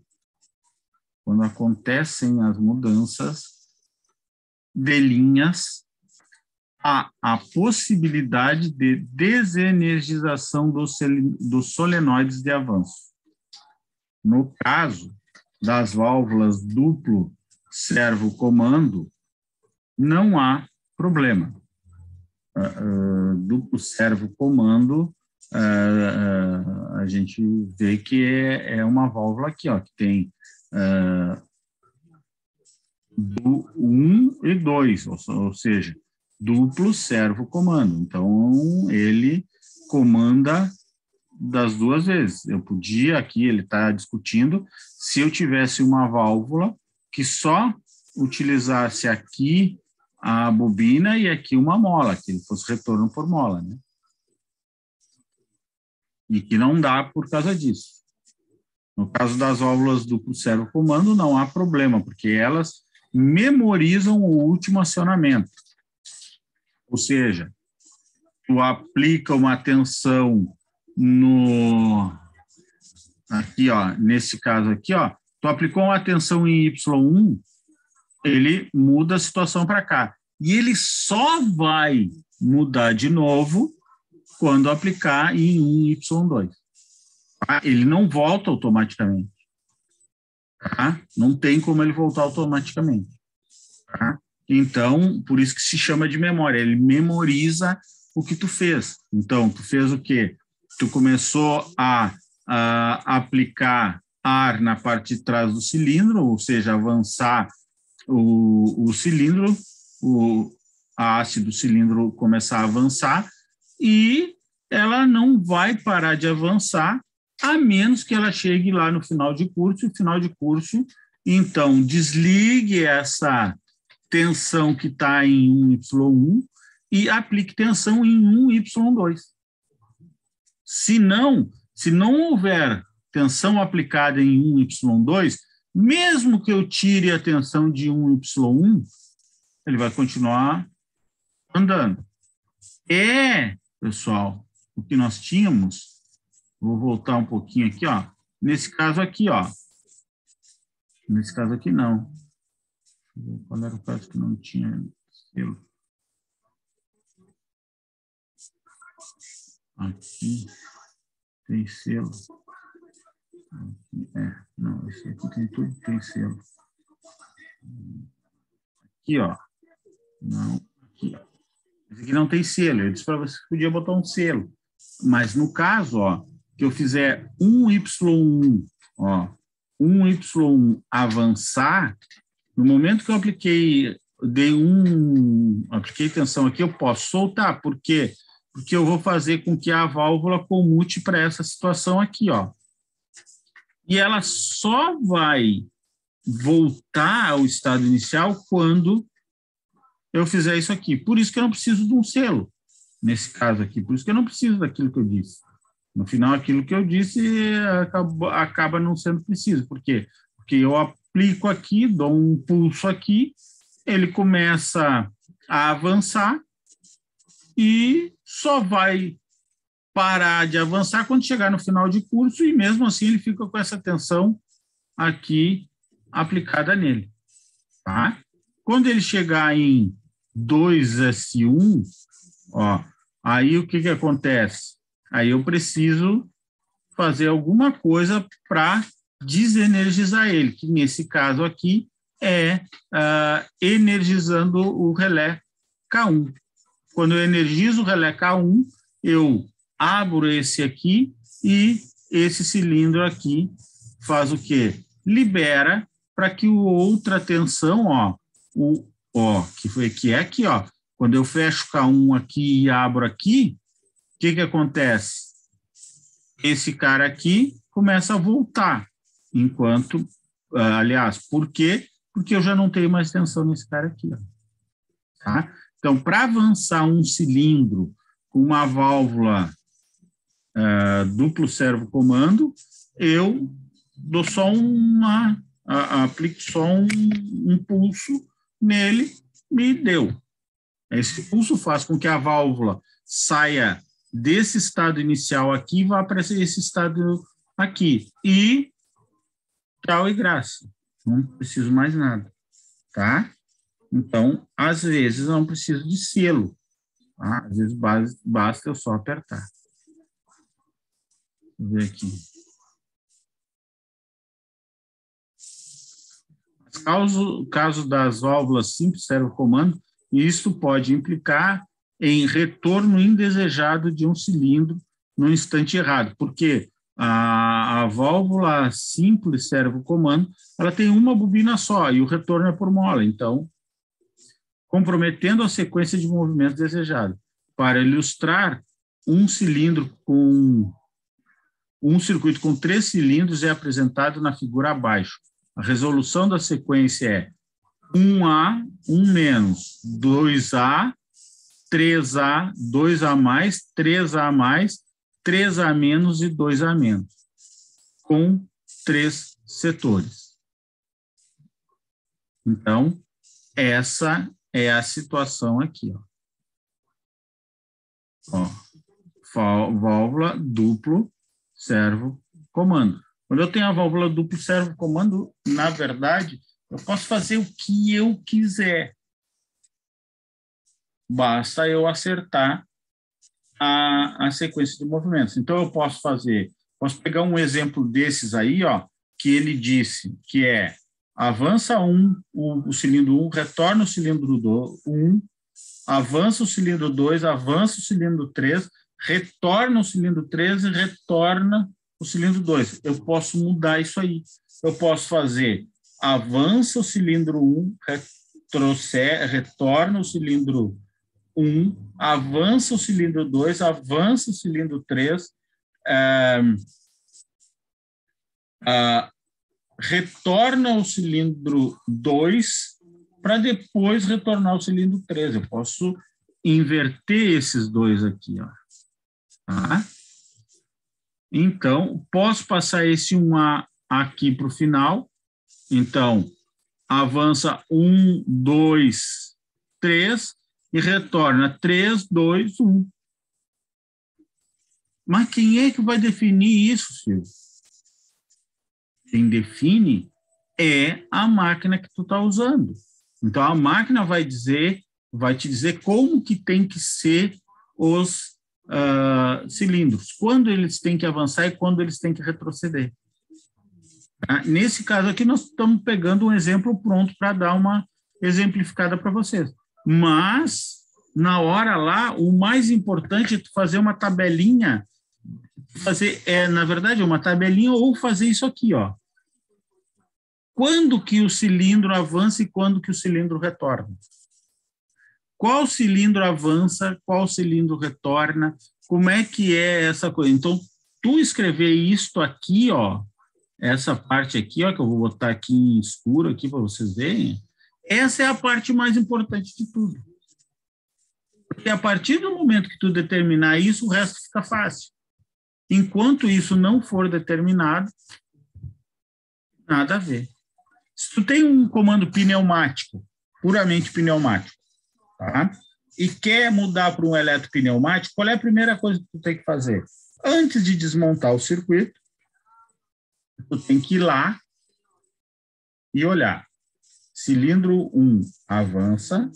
as mudanças de linhas, há a possibilidade de desenergização dos solenoides de avanço. No caso das válvulas duplo servo-comando, não há problema. Duplo servo-comando, a gente vê que é uma válvula aqui, ó, que tem 1 e 2, ou seja, duplo servo-comando. Então, ele comanda das duas vezes. Eu podia, aqui ele está discutindo, se eu tivesse uma válvula que só utilizasse aqui a bobina e aqui uma mola, que ele fosse retorno por mola, né? E que não dá por causa disso. No caso das válvulas duplo servo-comando, não há problema, porque elas memorizam o último acionamento. Ou seja, tu aplica uma tensão aqui, ó, nesse caso aqui, ó, tu aplicou uma tensão em Y1, ele muda a situação para cá. E ele só vai mudar de novo quando aplicar em Y2. Tá? Ele não volta automaticamente. Tá? Não tem como ele voltar automaticamente. Tá? Então, por isso que se chama de memória. Ele memoriza o que tu fez. Então, tu fez o quê? Tu começou a aplicar ar na parte de trás do cilindro, ou seja, avançar o cilindro, a haste do cilindro começar a avançar, e ela não vai parar de avançar a menos que ela chegue lá no final de curso, e final de curso, então, desligue essa tensão que está em 1Y1 e aplique tensão em 1Y2. Se não houver tensão aplicada em 1Y2, mesmo que eu tire a tensão de 1Y1, ele vai continuar andando. Pessoal, o que nós tínhamos, vou voltar um pouquinho aqui, ó, nesse caso aqui, ó, nesse caso aqui não. Qual era o caso que não tinha selo? Aqui tem selo. Aqui, não, esse aqui tem tudo, tem selo. Aqui, ó. Não, aqui, ó. Esse aqui não tem selo. Eu disse para você que podia botar um selo. Mas no caso, ó, que eu fizer 1Y1, ó, 1Y1 avançar, no momento que eu apliquei tensão aqui, eu posso soltar. Por quê? Porque eu vou fazer com que a válvula comute para essa situação aqui, ó. E ela só vai voltar ao estado inicial quando eu fizer isso aqui. Por isso que eu não preciso de um selo, nesse caso aqui. Por isso que eu não preciso daquilo que eu disse. No final, aquilo que eu disse acaba não sendo preciso. Por quê? Porque eu aplico aqui, dou um pulso aqui, ele começa a avançar e só vai parar de avançar quando chegar no final de curso, e mesmo assim ele fica com essa tensão aqui aplicada nele. Tá? Quando ele chegar em 2S1, ó, aí o que acontece? Aí eu preciso fazer alguma coisa para desenergizar ele, que nesse caso aqui é energizando o relé K1. Quando eu energizo o relé K1, eu abro esse aqui e esse cilindro aqui faz o quê? Libera para que outra tensão, que é aqui, quando eu fecho K1 aqui e abro aqui, o que acontece? Esse cara aqui começa a voltar, enquanto, aliás, por quê? Porque eu já não tenho mais tensão nesse cara aqui, tá? Então, para avançar um cilindro com uma válvula duplo servo comando, eu dou só aplico só um pulso nele, me deu. Esse pulso faz com que a válvula saia desse estado inicial aqui e vá para esse estado aqui. E tchau e graça. Não preciso mais nada, tá? Então, às vezes, eu não preciso de selo. Tá? Às vezes, basta eu só apertar. Vou ver aqui. Caso das válvulas simples servo-comando, isso pode implicar em retorno indesejado de um cilindro no instante errado, porque a válvula simples servo-comando, ela tem uma bobina só e o retorno é por mola, então, comprometendo a sequência de movimentos desejado. Para ilustrar, um cilindro com um circuito com 3 cilindros é apresentado na figura abaixo. A resolução da sequência é 1A, 1 menos, 2A, 3A, 2A mais, 3A mais, 3A menos e 2A menos, com 3 setores. Então, essa é a situação aqui, válvula duplo servo comando. Quando eu tenho a válvula duplo servo comando, na verdade, eu posso fazer o que eu quiser. Basta eu acertar a sequência de movimentos. Então, eu posso pegar um exemplo desses aí, que ele disse, que é avança o cilindro 1, retorna o cilindro 1, avança o cilindro 2, avança o cilindro 3, retorna o cilindro 3 e retorna o cilindro 2. Eu posso mudar isso aí. Eu posso fazer avança o cilindro 1, retorna o cilindro 1, avança o cilindro 2, avança o cilindro 3, retorna o cilindro 2 para depois retornar o cilindro 3. Eu posso inverter esses dois aqui, tá? Então, posso passar esse 1A aqui para o final. Então, avança 1, 2, 3 e retorna 3, 2, 1. Mas quem é que vai definir isso, Silvio? Quem define é a máquina que tu está usando. Então, a máquina vai te dizer como que tem que ser os cilindros, quando eles têm que avançar e quando eles têm que retroceder. Nesse caso aqui, nós estamos pegando um exemplo pronto para dar uma exemplificada para vocês. Mas, na hora lá, o mais importante é tu fazer uma tabelinha, na verdade, uma tabelinha ou fazer isso aqui, Quando que o cilindro avança e quando que o cilindro retorna? Qual cilindro avança, qual cilindro retorna, como é que é essa coisa? Então, tu escrever isto aqui, essa parte aqui, que eu vou botar aqui em escuro aqui para vocês verem, essa é a parte mais importante de tudo. Porque a partir do momento que tu determinar isso, o resto fica fácil. Enquanto isso não for determinado, nada a ver. Se tu tem um comando pneumático, puramente pneumático, tá? E quer mudar para um eletropneumático, qual é a primeira coisa que tu tem que fazer? Antes de desmontar o circuito, tu tem que ir lá e olhar. Cilindro 1 avança,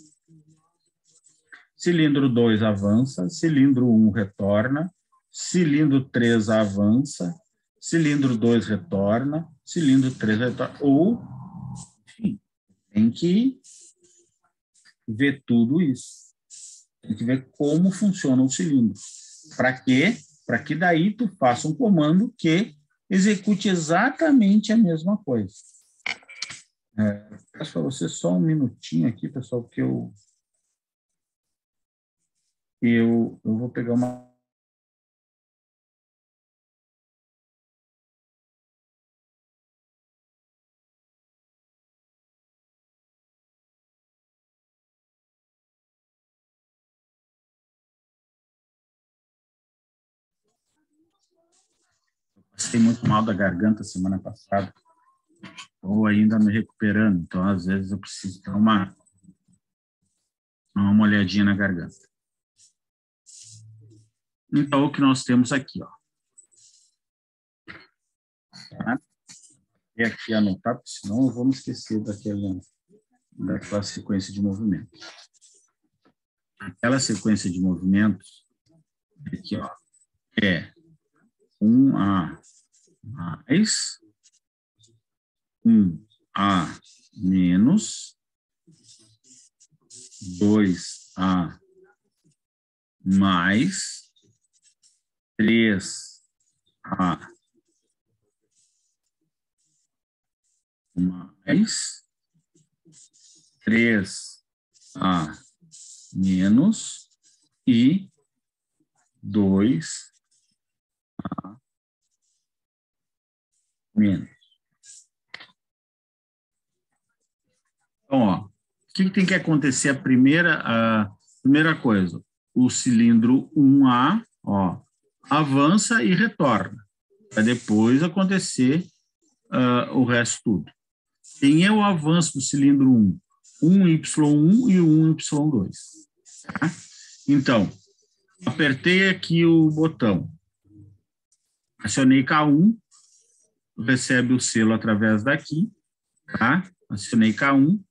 cilindro 2 avança, cilindro 1 retorna, cilindro 3 avança, cilindro 2 retorna, cilindro 3 retorna. Ou, enfim, tem que ver tudo isso. Tem que ver como funciona o cilindro. Para quê? Para que daí tu faça um comando que execute exatamente a mesma coisa. Peço para você só um minutinho aqui, pessoal, porque eu vou pegar uma... Passei muito mal da garganta semana passada, ou ainda me recuperando, então às vezes eu preciso dar uma olhadinha na garganta. Então, o que nós temos aqui, ó. Tá? E aqui anotar, porque senão eu vou me esquecer daquela sequência de movimentos. Aquela sequência de movimentos, aqui, ó, é 1A mais 1A menos 2A mais 3A mais 3A menos e 2A menos. Então, ó, o que tem que acontecer? A primeira coisa, o cilindro 1A, ó, avança e retorna, para depois acontecer o resto tudo. Quem é o avanço do cilindro 1? 1Y1 e 1Y2. Tá? Então, apertei aqui o botão, acionei K1, recebe o selo através daqui, tá? Acionei K1.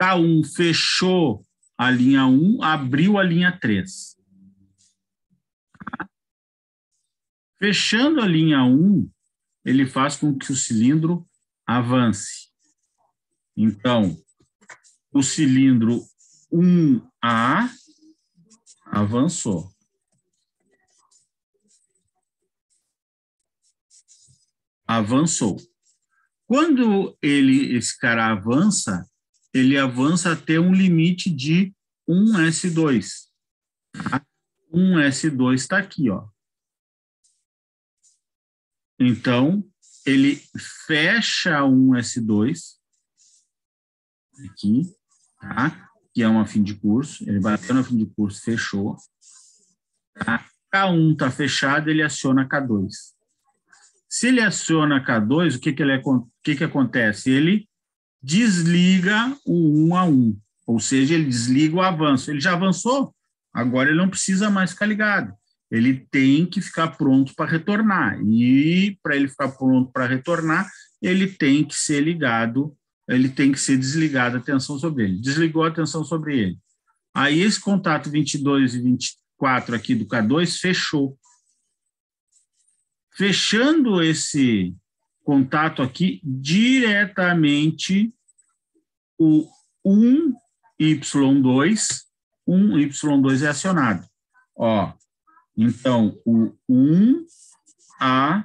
K1 fechou a linha 1, abriu a linha 3. Tá? Fechando a linha 1, ele faz com que o cilindro avance. Então, o cilindro 1A avançou. Avançou. Quando esse cara avança, ele avança até um limite de 1S2. Tá? 1S2 está aqui, ó. Então, ele fecha 1S2 aqui, tá? Que é uma fim de curso. Ele bateu no fim de curso, fechou. Tá? K1 está fechado, ele aciona K2. Se ele aciona K2, o que acontece? Ele desliga o 1 a 1, ou seja, ele desliga o avanço. Ele já avançou, agora ele não precisa mais ficar ligado. Ele tem que ficar pronto para retornar. E para ele ficar pronto para retornar, ele tem que ser ligado, ele tem que ser desligado a tensão sobre ele. Desligou a tensão sobre ele. Aí esse contato 22 e 24 aqui do K2 fechou. Fechando esse contato aqui, diretamente o 1Y2 é acionado. Ó, então, o 1A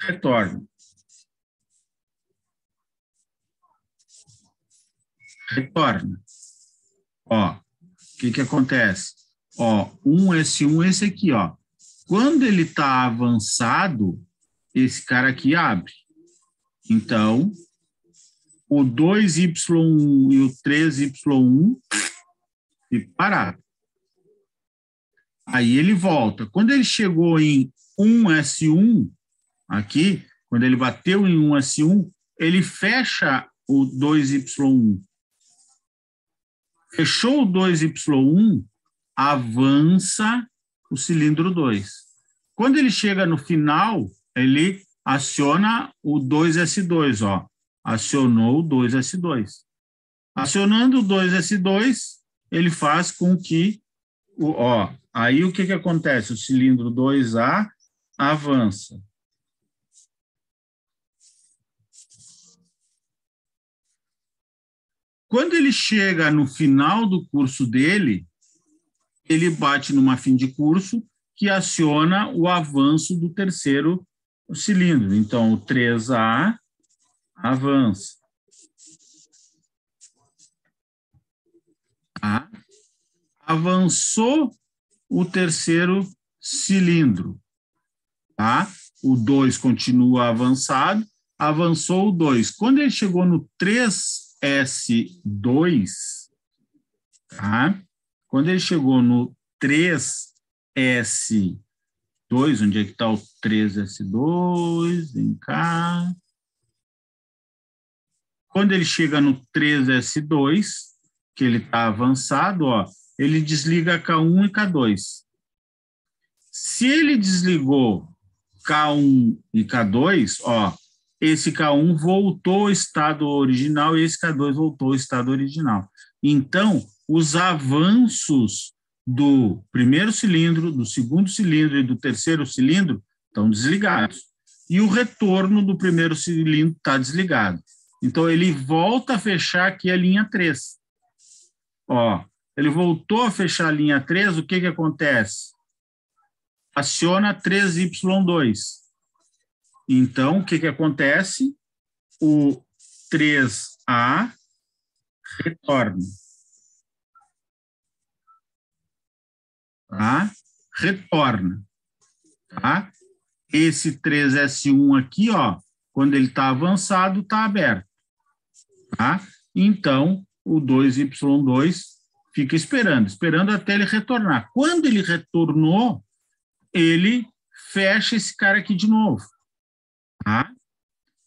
retorna. Retorna. Ó, o que acontece? Ó, 1S1, esse aqui, ó. Quando ele está avançado, esse cara aqui abre. Então, o 2Y1 e o 3Y1 ficam parados. Aí ele volta. Quando ele chegou em 1S1, aqui, quando ele bateu em 1S1, ele fecha o 2Y1. Fechou o 2Y1, avança o cilindro 2. Quando ele chega no final, ele aciona o 2S2, ó. Acionou o 2S2. Acionando o 2S2, ele faz com que, aí o que acontece? O cilindro 2A avança. Quando ele chega no final do curso dele, ele bate numa fim de curso que aciona o avanço do terceiro cilindro. Então, o 3A avança. Tá? Avançou o terceiro cilindro. Tá? O 2 continua avançado, avançou o 2. Quando ele chegou no 3S2, tá? Quando ele chegou no 3S2, onde é que está o 3S2? Vem cá. Quando ele chega no 3S2, que ele está avançado, ó, ele desliga K1 e K2. Se ele desligou K1 e K2, ó, esse K1 voltou ao estado original e esse K2 voltou ao estado original. Então, os avanços do primeiro cilindro, do segundo cilindro e do terceiro cilindro estão desligados. E o retorno do primeiro cilindro está desligado. Então, ele volta a fechar aqui a linha 3. Ó, ele voltou a fechar a linha 3, o que que acontece? Aciona 3Y2. Então, o que que acontece? O 3A retorna. Tá? Retorna. Tá? Esse 3S1 aqui, ó, quando ele está avançado, está aberto. Tá? Então, o 2Y2 fica esperando até ele retornar. Quando ele retornou, ele fecha esse cara aqui de novo. Tá?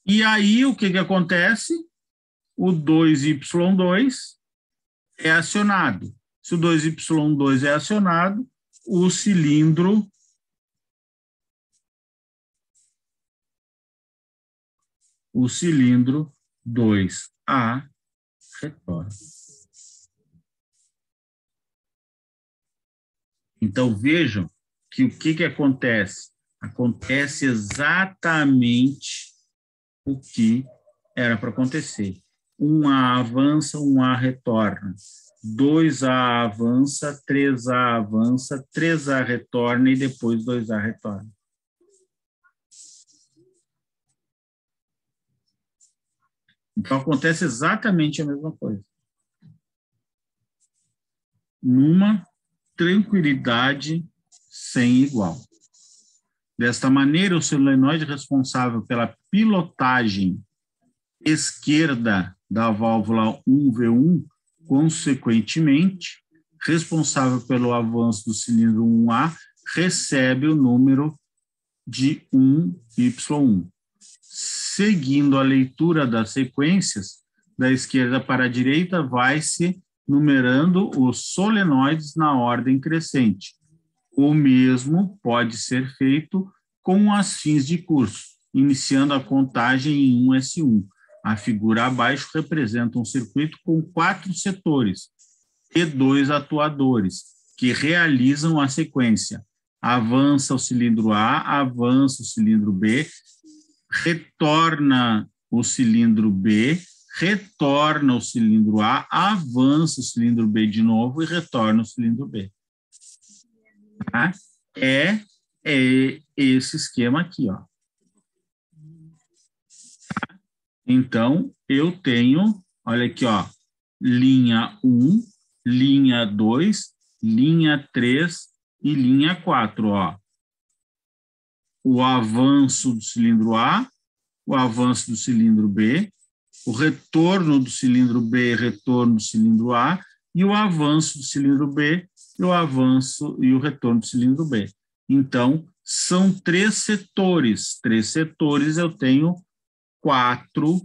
E aí, o que que acontece? O 2Y2 é acionado. Se o 2Y2 é acionado, o cilindro o cilindro 2A retorna. Então, vejam que o que que acontece? Acontece exatamente o que era para acontecer. 1A avança, 1A retorna. 2A avança, 3A avança, 3A retorna e depois 2A retorna. Então, acontece exatamente a mesma coisa. Numa tranquilidade sem igual. Desta maneira, o solenoide responsável pela pilotagem esquerda da válvula 1V1, consequentemente, responsável pelo avanço do cilindro 1A, recebe o número de 1Y1. Seguindo a leitura das sequências, da esquerda para a direita, vai-se numerando os solenoides na ordem crescente. O mesmo pode ser feito com as fins de curso, iniciando a contagem em 1S1. A figura abaixo representa um circuito com 4 setores e 2 atuadores, que realizam a sequência. Avança o cilindro A, avança o cilindro B, retorna o cilindro B, retorna o cilindro A, avança o cilindro B de novo e retorna o cilindro B. Tá? É esse esquema aqui, ó. Então, eu tenho, olha aqui, ó, linha 1, linha 2, linha 3 e linha 4, ó. O avanço do cilindro A, o avanço do cilindro B, o retorno do cilindro B, retorno do cilindro A, e o avanço do cilindro B, e o avanço e o retorno do cilindro B. Então, são 3 setores. 3 setores, eu tenho 4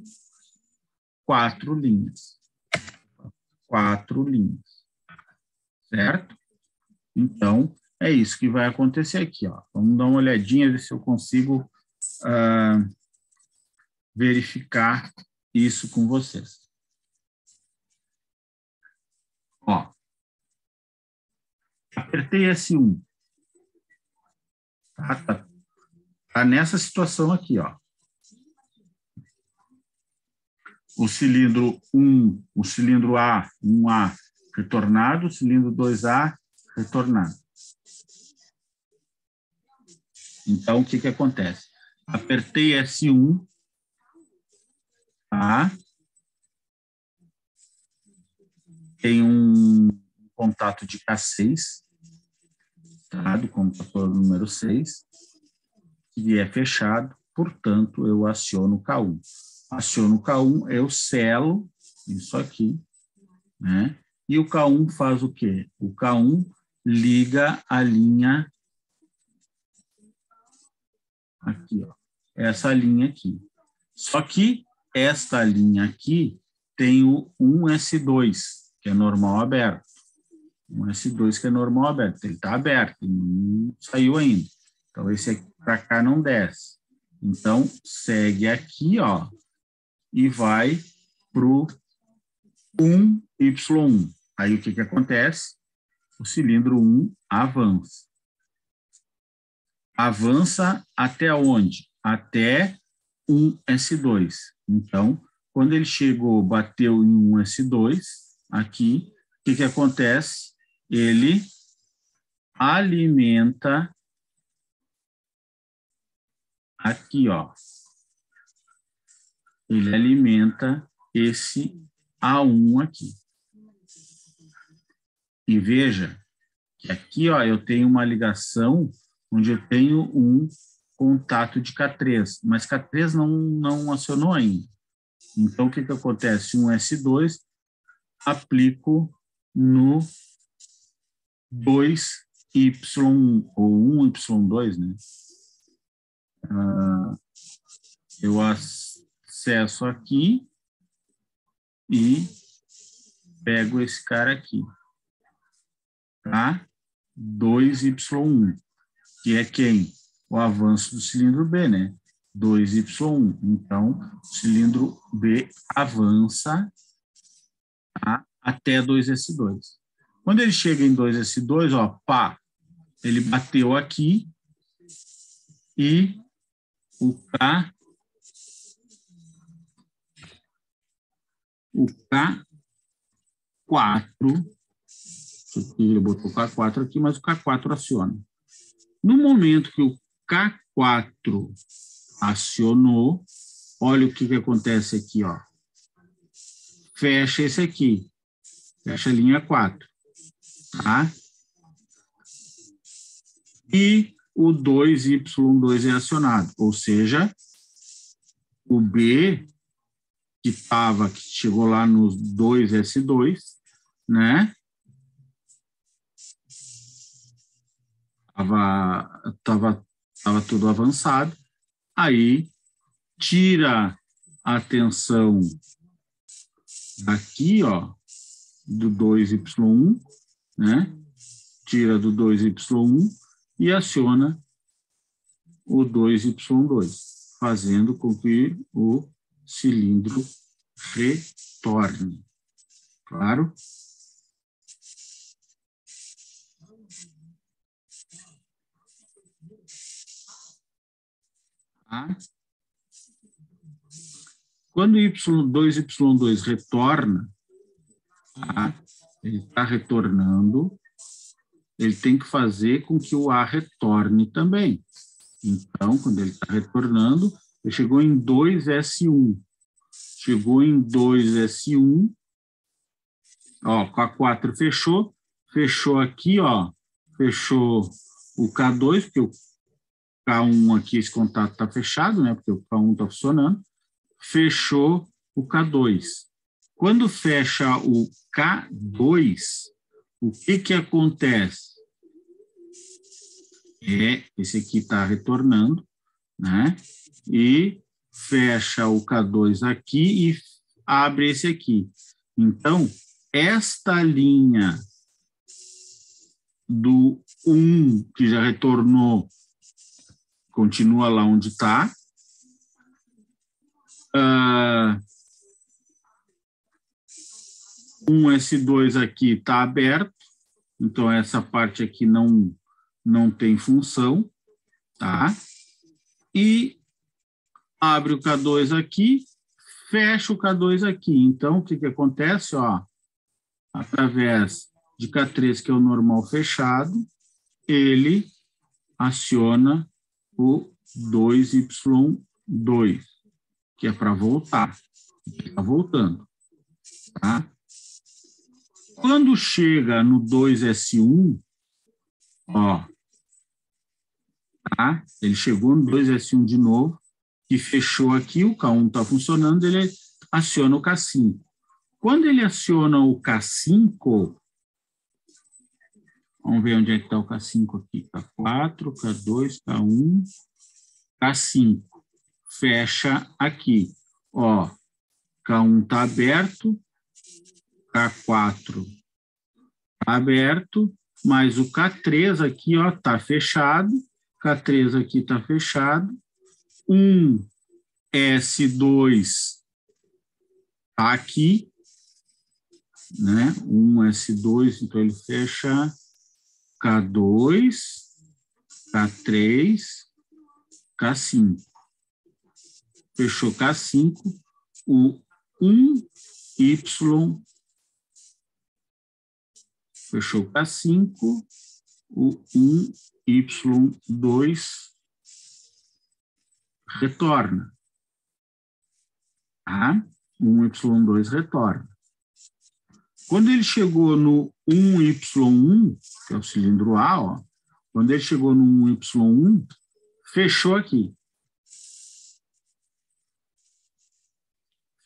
linhas. 4 linhas. Certo? Então, é isso que vai acontecer aqui, ó. Vamos dar uma olhadinha, ver se eu consigo verificar isso com vocês. Ó, apertei S1. Tá nessa situação aqui, ó. o cilindro 1, o cilindro A, 1A, retornado, o cilindro 2A, retornado. Então, o que que acontece? Apertei S1, tá? Tem um contato de K6, tá? Do contator número 6, que é fechado, portanto, eu aciono o K1. Aciono o K1, eu selo isso aqui, né? E o K1 faz o quê? O K1 liga a linha aqui, ó. Essa linha aqui. Só que esta linha aqui tem o 1S2, que é normal aberto. 1S2 que é normal aberto. Ele está aberto, ele não saiu ainda. Então, esse aqui para cá não desce. Então, segue aqui, ó, e vai para o 1Y1. Aí, o que que acontece? O cilindro 1 avança. Avança até onde? Até 1S2. Então, quando ele chegou, bateu em 1S2, aqui, o que que acontece? Ele alimenta aqui, ó. Ele alimenta esse A1 aqui. E veja que aqui, ó, eu tenho uma ligação onde eu tenho um contato de K3, mas K3 não acionou ainda. Então, o que que acontece? Um S2, aplico no 2Y1, ou 1Y2, né? Eu acesso aqui e pego esse cara aqui, tá? 2Y1, que é quem? O avanço do cilindro B, né? 2Y1. Então, o cilindro B avança, tá? Até 2S2. Quando ele chega em 2S2, ó, pá, ele bateu aqui e o K4, ele botou o K4 aqui, mas o K4 aciona. No momento que o K4 acionou, olha o que que acontece aqui, ó. Fecha esse aqui, fecha a linha 4, tá? E o 2Y2 é acionado, ou seja, o B, que chegou lá no 2S2, né? Tava tudo avançado. Aí, tira a tensão daqui, ó, do 2Y1, né? Tira do 2Y1 e aciona o 2Y2, fazendo com que o cilindro retorne. Claro? Tá? Quando Y2Y2 retorna, tá? Ele está retornando, ele tem que fazer com que o A retorne também. Então, quando ele está retornando, ele chegou em 2S1. Chegou em 2S1, ó, K4 fechou aqui, ó, fechou o K2, porque o K1 aqui, esse contato está fechado, né, porque o K1 está funcionando, fechou o K2. Quando fecha o K2, o que que acontece? Esse aqui está retornando, né, e fecha o K2 aqui e abre esse aqui. Então, esta linha do 1, que já retornou, continua lá onde está. Um S2 aqui está aberto, então essa parte aqui não tem função, tá? E abre o K2 aqui, fecha o K2 aqui. Então, o que que acontece? Ó, através de K3, que é o normal fechado, ele aciona o 2Y2, que é para voltar. Está voltando. Tá? Quando chega no 2S1, ó, tá? Ele chegou no 2S1 de novo, que fechou aqui, o K1 está funcionando, ele aciona o K5. Quando ele aciona o K5, vamos ver onde é que está o K5 aqui. K4, K2, K1, K5. Fecha aqui. Ó, K1 está aberto, K4 está aberto, mas o K3 aqui está fechado, K3 aqui está fechado, 1S2 está aqui, né? 1S2, então ele fecha K2, K3, K5. Fechou K5, o 1Y, fechou K5, o 1Y2 retorna. Tá? 1Y2 retorna. Quando ele chegou no 1Y1, que é o cilindro A, ó, quando ele chegou no 1Y1, fechou aqui.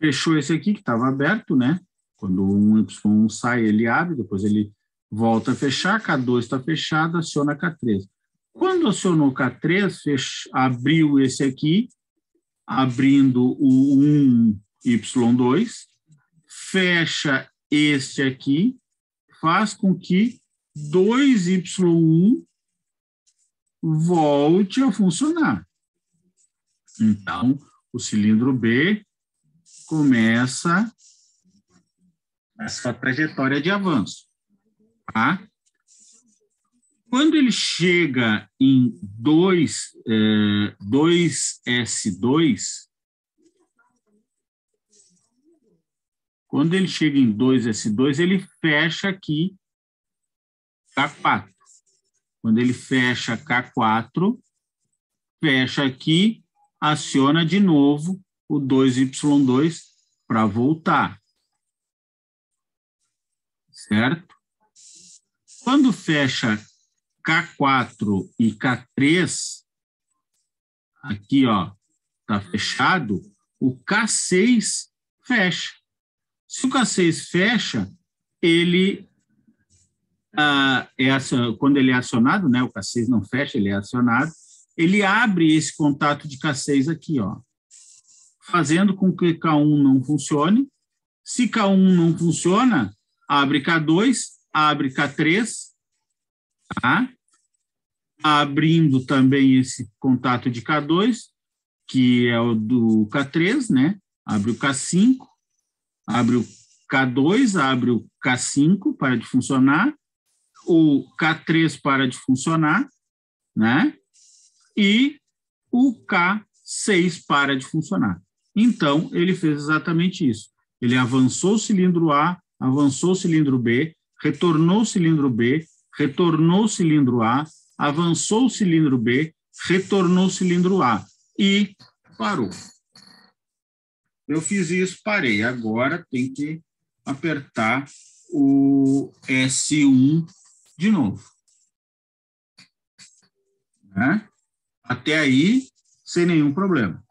Fechou esse aqui, que estava aberto, né? Quando o 1Y1 sai, ele abre, depois ele volta a fechar, K2 está fechado, aciona K3. Quando acionou K3, abriu esse aqui, abrindo o 1Y2, fecha este aqui, faz com que 2Y1 volte a funcionar. Então, o cilindro B começa essa trajetória de avanço. Tá? Quando ele chega em 2S2, quando ele chega em 2S2, ele fecha aqui K4. Quando ele fecha K4, fecha aqui, aciona de novo o 2Y2 para voltar. Certo? Quando fecha K4 e K3, aqui, ó, tá fechado, o K6 fecha. Se o K6 fecha, ele, quando ele é acionado, né, o K6 não fecha, ele é acionado, ele abre esse contato de K6 aqui, ó, fazendo com que K1 não funcione. Se K1 não funciona, abre K2, abre K3, tá? Abrindo também esse contato de K2, que é o do K3, né? Abre o K5, abre o K2, abre o K5, para de funcionar, o K3 para de funcionar, né? E o K6 para de funcionar. Então, ele fez exatamente isso. Ele avançou o cilindro A, avançou o cilindro B, retornou o cilindro B, retornou o cilindro A, avançou o cilindro B, retornou o cilindro A e parou. Eu fiz isso, parei. Agora tem que apertar o S1 de novo. Né? Até aí, sem nenhum problema.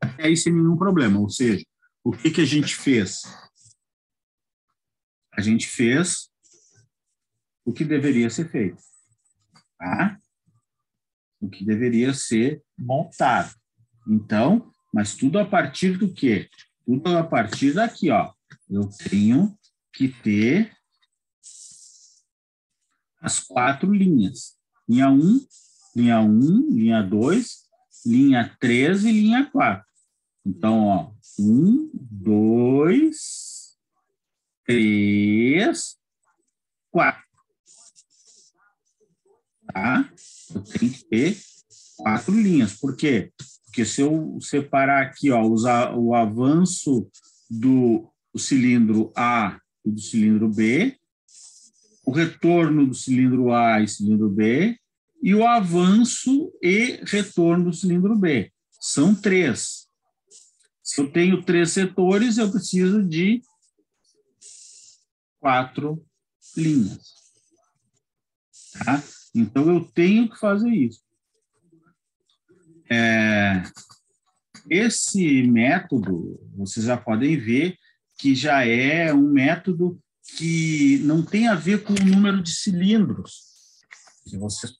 Até aí, sem nenhum problema. Ou seja, o que a gente fez? A gente fez o que deveria ser feito. Tá? O que deveria ser montado. Então, mas tudo a partir do quê? Tudo a partir daqui, ó. Eu tenho que ter as 4 linhas. Linha 1, linha 2, linha 3 e linha 4. Então, ó, 1, 2, 3, 4. tá? Eu tenho que ter 4 linhas. Por quê? Porque se eu separar aqui, ó, usar o avanço do cilindro A e do cilindro B, o retorno do cilindro A e cilindro B, e o avanço e retorno do cilindro B. São 3. Se eu tenho 3 setores, eu preciso de 4 linhas. Tá? Então, eu tenho que fazer isso. Esse método, vocês já podem ver que já é um método que não tem a ver com o número de cilindros. Se vocês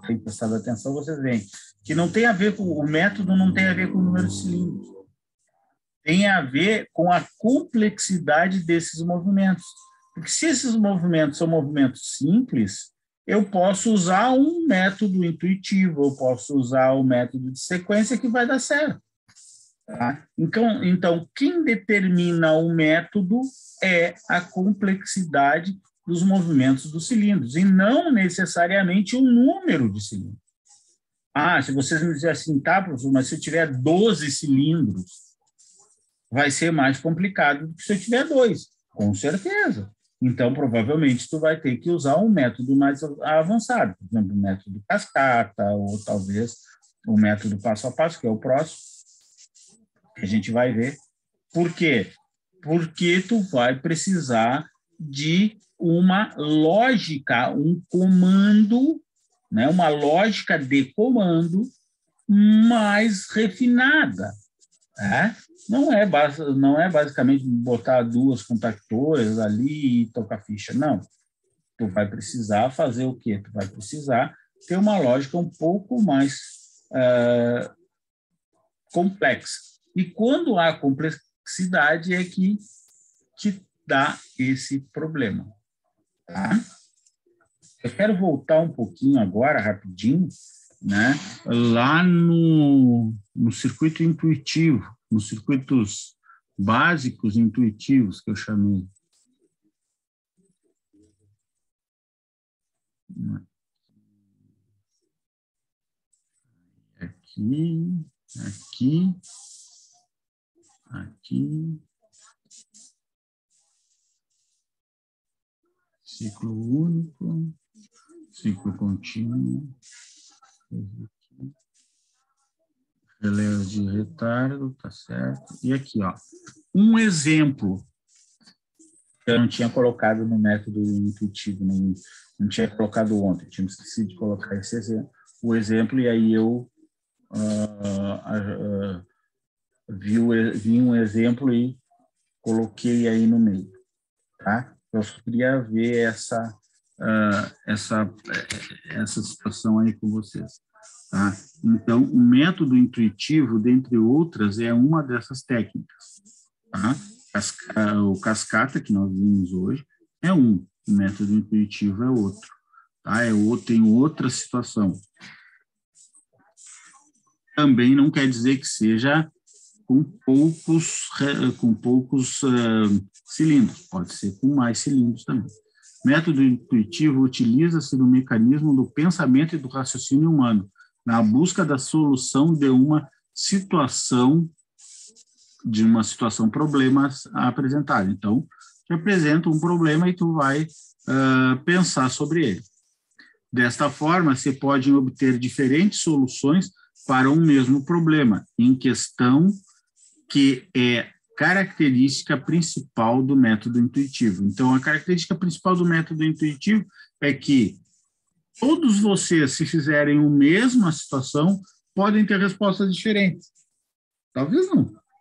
têm prestado atenção, vocês veem que não tem a ver com o método, não tem a ver com o número de cilindros. Tem a ver com a complexidade desses movimentos. Porque se esses movimentos são movimentos simples, eu posso usar um método intuitivo, eu posso usar o método de sequência que vai dar certo. Tá? Então, quem determina o método é a complexidade dos movimentos dos cilindros, e não necessariamente o número de cilindros. Se vocês me dizerem assim, tá, professor, mas se eu tiver 12 cilindros, vai ser mais complicado do que se eu tiver 2, com certeza. Então, provavelmente, tu vai ter que usar um método mais avançado, por exemplo, o método cascata, ou talvez o método passo a passo, que é o próximo, que a gente vai ver. Por quê? Porque tu vai precisar de uma lógica, um comando, né, uma lógica de comando mais refinada. Né? Não é basicamente botar 2 contactores ali e tocar ficha, não. Tu vai precisar fazer o quê? Tu vai precisar ter uma lógica um pouco mais complexa. E quando há complexidade é que te dá esse problema. Tá? Eu quero voltar um pouquinho agora, rapidinho, né, lá no circuito intuitivo, nos circuitos básicos intuitivos que eu chamei. Aqui. Ciclo único, ciclo contínuo, relé de retardo, tá certo? E aqui, ó, um exemplo que eu não tinha colocado no método intuitivo, não tinha colocado ontem, tinha esquecido de colocar o exemplo, e aí eu vi um exemplo e coloquei aí no meio, tá? Eu só queria ver essa situação aí com vocês. Tá? Então, o método intuitivo, dentre outras, é uma dessas técnicas. Tá? O cascata, que nós vimos hoje, é um. O método intuitivo é outro. Tá? Tem outra situação. Também não quer dizer que seja com poucos cilindros, pode ser com mais cilindros também. Método intuitivo utiliza-se do mecanismo do pensamento e do raciocínio humano, na busca da solução de uma situação problema apresentada. Então, te apresenta um problema e tu vai pensar sobre ele. Desta forma, se podem obter diferentes soluções para um mesmo problema, em questão que é característica principal do método intuitivo. Então, a característica principal do método intuitivo é que todos vocês, se fizerem a mesma situação, podem ter respostas diferentes. Talvez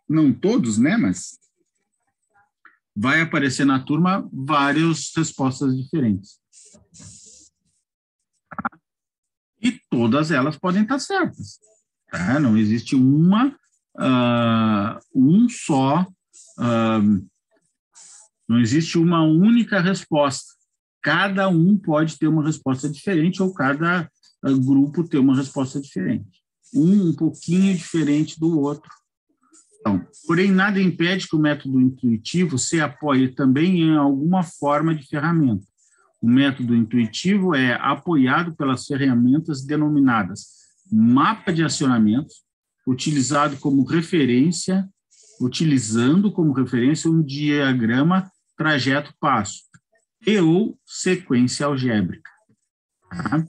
não todos, né? Mas vai aparecer na turma várias respostas diferentes. E todas elas podem estar certas. Tá? Não existe não existe uma única resposta. Cada um pode ter uma resposta diferente ou cada grupo ter uma resposta diferente. Um pouquinho diferente do outro. Então, porém, nada impede que o método intuitivo se apoie também em alguma forma de ferramenta. O método intuitivo é apoiado pelas ferramentas denominadas mapa de acionamentos, utilizando como referência um diagrama trajeto-passo e ou sequência algébrica. Tá?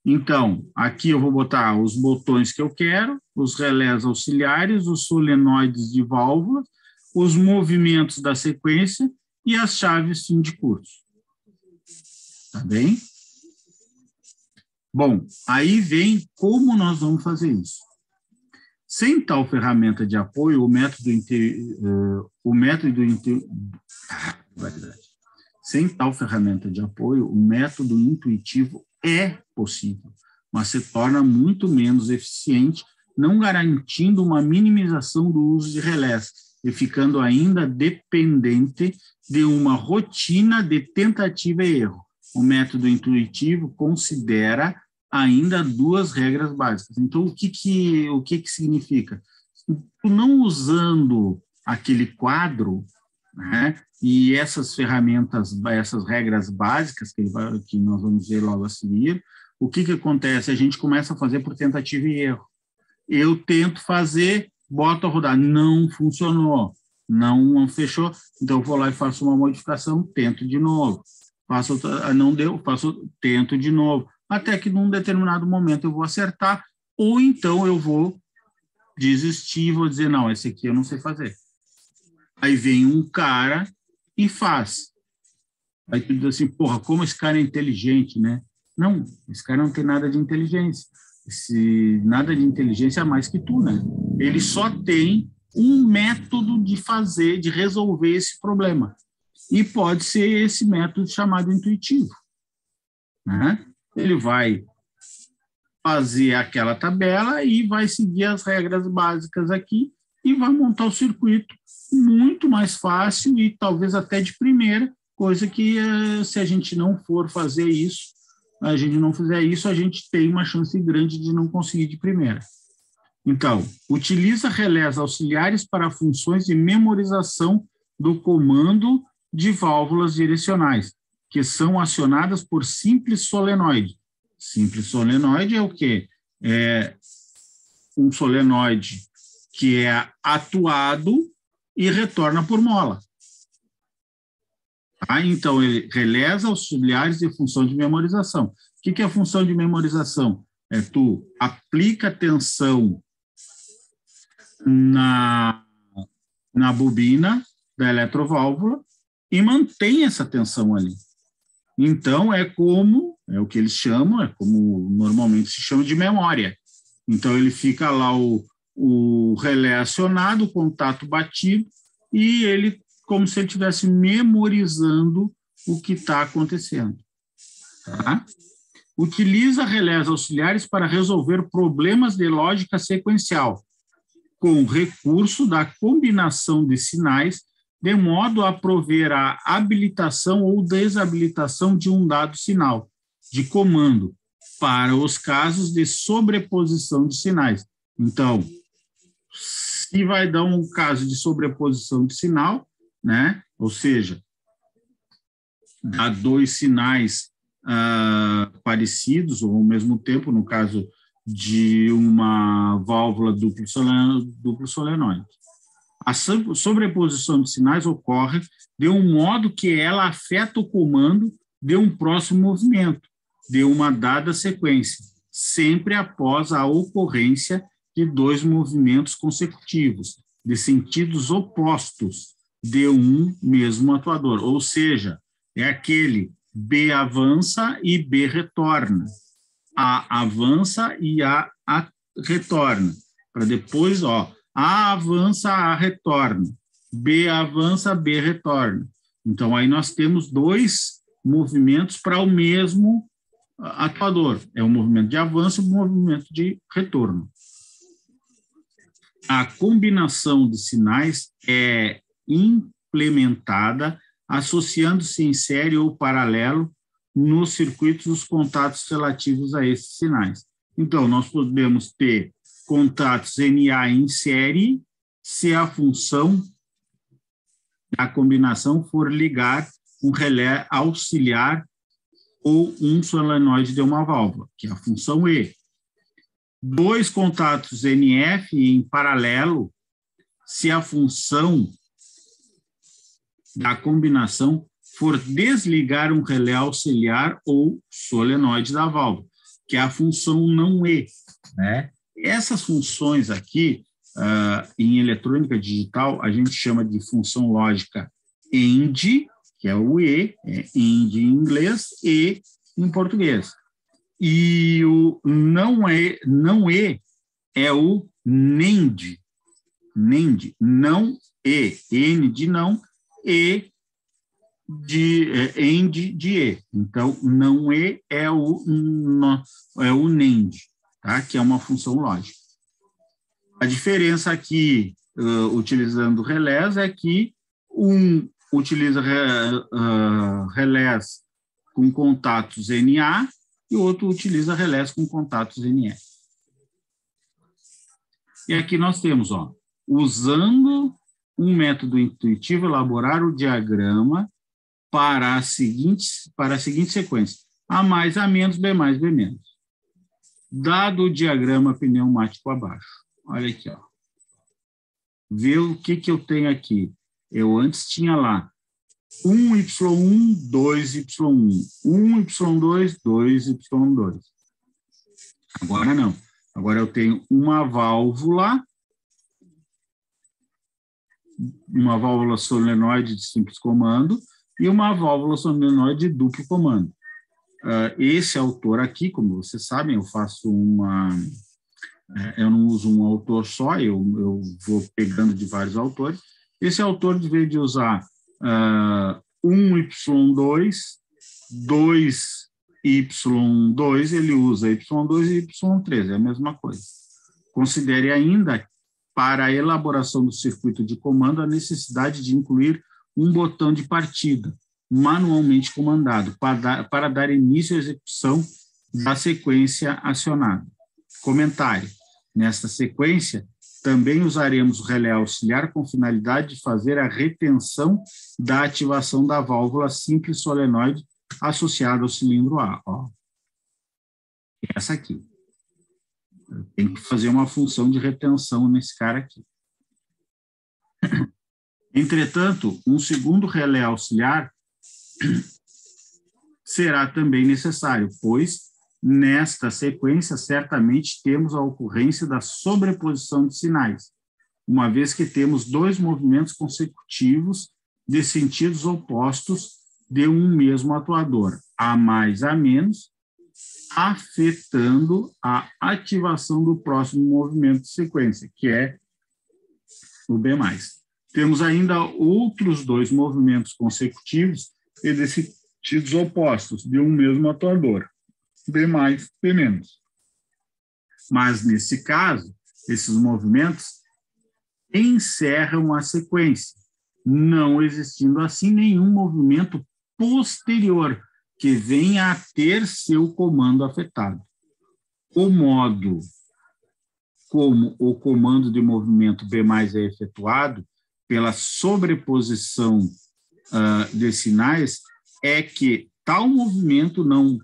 Então, aqui eu vou botar os botões que eu quero, os relés auxiliares, os solenoides de válvula, os movimentos da sequência e as chaves fim de curso. Tá bem? Bom, aí vem como nós vamos fazer isso. Sem tal ferramenta de apoio, o método intuitivo é possível, mas se torna muito menos eficiente, não garantindo uma minimização do uso de relés e ficando ainda dependente de uma rotina de tentativa e erro. O método intuitivo considera ainda duas regras básicas. Então, o que significa? Tu não usando aquele quadro, né, e essas ferramentas, essas regras básicas que nós vamos ver logo a seguir, o que acontece? A gente começa a fazer por tentativa e erro. Eu tento fazer, boto a rodar, não funcionou, não fechou, então eu vou lá e faço uma modificação, tento de novo. Não deu, tento de novo, até que num determinado momento eu vou acertar, ou então eu vou desistir, vou dizer, não, esse aqui eu não sei fazer. Aí vem um cara e faz. Aí tu diz assim, porra, como esse cara é inteligente, né? Não, esse cara não tem nada de inteligência. Nada de inteligência a mais que tu, né? Ele só tem um método de fazer, de resolver esse problema. E pode ser esse método chamado intuitivo, né? Ele vai fazer aquela tabela e vai seguir as regras básicas aqui e vai montar o circuito muito mais fácil e talvez até de primeira, coisa que se a gente não for fazer isso, a gente tem uma chance grande de não conseguir de primeira. Então, utiliza relés auxiliares para funções de memorização do comando de válvulas direcionais, que são acionadas por simples solenoide. Simples solenoide é o quê? É um solenoide que é atuado e retorna por mola. Tá? Então, relés auxiliares de função de memorização. O que é a função de memorização? É tu aplica tensão na bobina da eletroválvula e mantém essa tensão ali. Então, é o que eles chamam, é como normalmente se chama de memória. Então, ele fica lá o relé acionado, o contato batido, e ele, como se ele estivesse memorizando o que está acontecendo. Tá? Utiliza relés auxiliares para resolver problemas de lógica sequencial, com recurso da combinação de sinais, de modo a prover a habilitação ou desabilitação de um dado sinal de comando para os casos de sobreposição de sinais. Então, se vai dar um caso de sobreposição de sinal, né? Ou seja, dá dois sinais parecidos ou ao mesmo tempo, no caso de uma válvula duplo solenoide. A sobreposição de sinais ocorre de um modo que ela afeta o comando de um próximo movimento, de uma dada sequência, sempre após a ocorrência de dois movimentos consecutivos, de sentidos opostos de um mesmo atuador. Ou seja, é aquele B avança e B retorna. A avança e A retorna. Para depois, A avança, A retorna. B avança, B retorna. Então, aí nós temos dois movimentos para o mesmo atuador. É o movimento de avanço e o movimento de retorno. A combinação de sinais é implementada associando-se em série ou paralelo nos circuitos os contatos relativos a esses sinais. Então, nós podemos ter contatos NA em série se a função da combinação for ligar um relé auxiliar ou um solenoide de uma válvula, que é a função E. 2 contatos NF em paralelo, se a função da combinação for desligar um relé auxiliar ou solenoide da válvula, que é a função não E, né? Essas funções aqui, em eletrônica digital, a gente chama de função lógica END, que é o E, é END em inglês, E em português. E o não E é o NEND, não E, N de não, E de END de E. Então, não E é o NEND, tá? Que é uma função lógica. A diferença aqui, utilizando relés, é que um utiliza relés com contatos NA e o outro utiliza relés com contatos NF. E aqui nós temos, ó, usando um método intuitivo, elaborar o diagrama para a seguinte sequência: A mais, A menos, B mais, B menos. Dado o diagrama pneumático abaixo. Olha aqui, ó. Vê o que eu tenho aqui. Eu antes tinha lá 1Y1, 2Y1, 1Y2, 2Y2. Agora não. Agora eu tenho uma válvula solenoide de simples comando e uma válvula solenoide de duplo comando. Esse autor aqui, como vocês sabem, eu faço eu não uso um autor só, eu vou pegando de vários autores. Esse autor, de vez de usar 1Y2, 2Y2, ele usa Y2 e Y3, é a mesma coisa. Considere ainda, para a elaboração do circuito de comando, a necessidade de incluir um botão de partida, manualmente comandado, para dar início à execução da sequência acionada. Comentário: nesta sequência, também usaremos o relé auxiliar com finalidade de fazer a retenção da ativação da válvula simples solenoide associada ao cilindro A. Ó. Essa aqui. Tem que fazer uma função de retenção nesse cara aqui. Entretanto, um segundo relé auxiliar será também necessário, pois, nesta sequência, certamente temos a ocorrência da sobreposição de sinais, uma vez que temos 2 movimentos consecutivos de sentidos opostos de um mesmo atuador, A mais, A menos, afetando a ativação do próximo movimento de sequência, que é o B+. Temos ainda outros 2 movimentos consecutivos e de sentidos opostos de um mesmo atuador, B+, B-. Mas, nesse caso, esses movimentos encerram a sequência, não existindo assim nenhum movimento posterior que venha a ter seu comando afetado. O modo como o comando de movimento B+ é efetuado pela sobreposição de sinais é que tal movimento não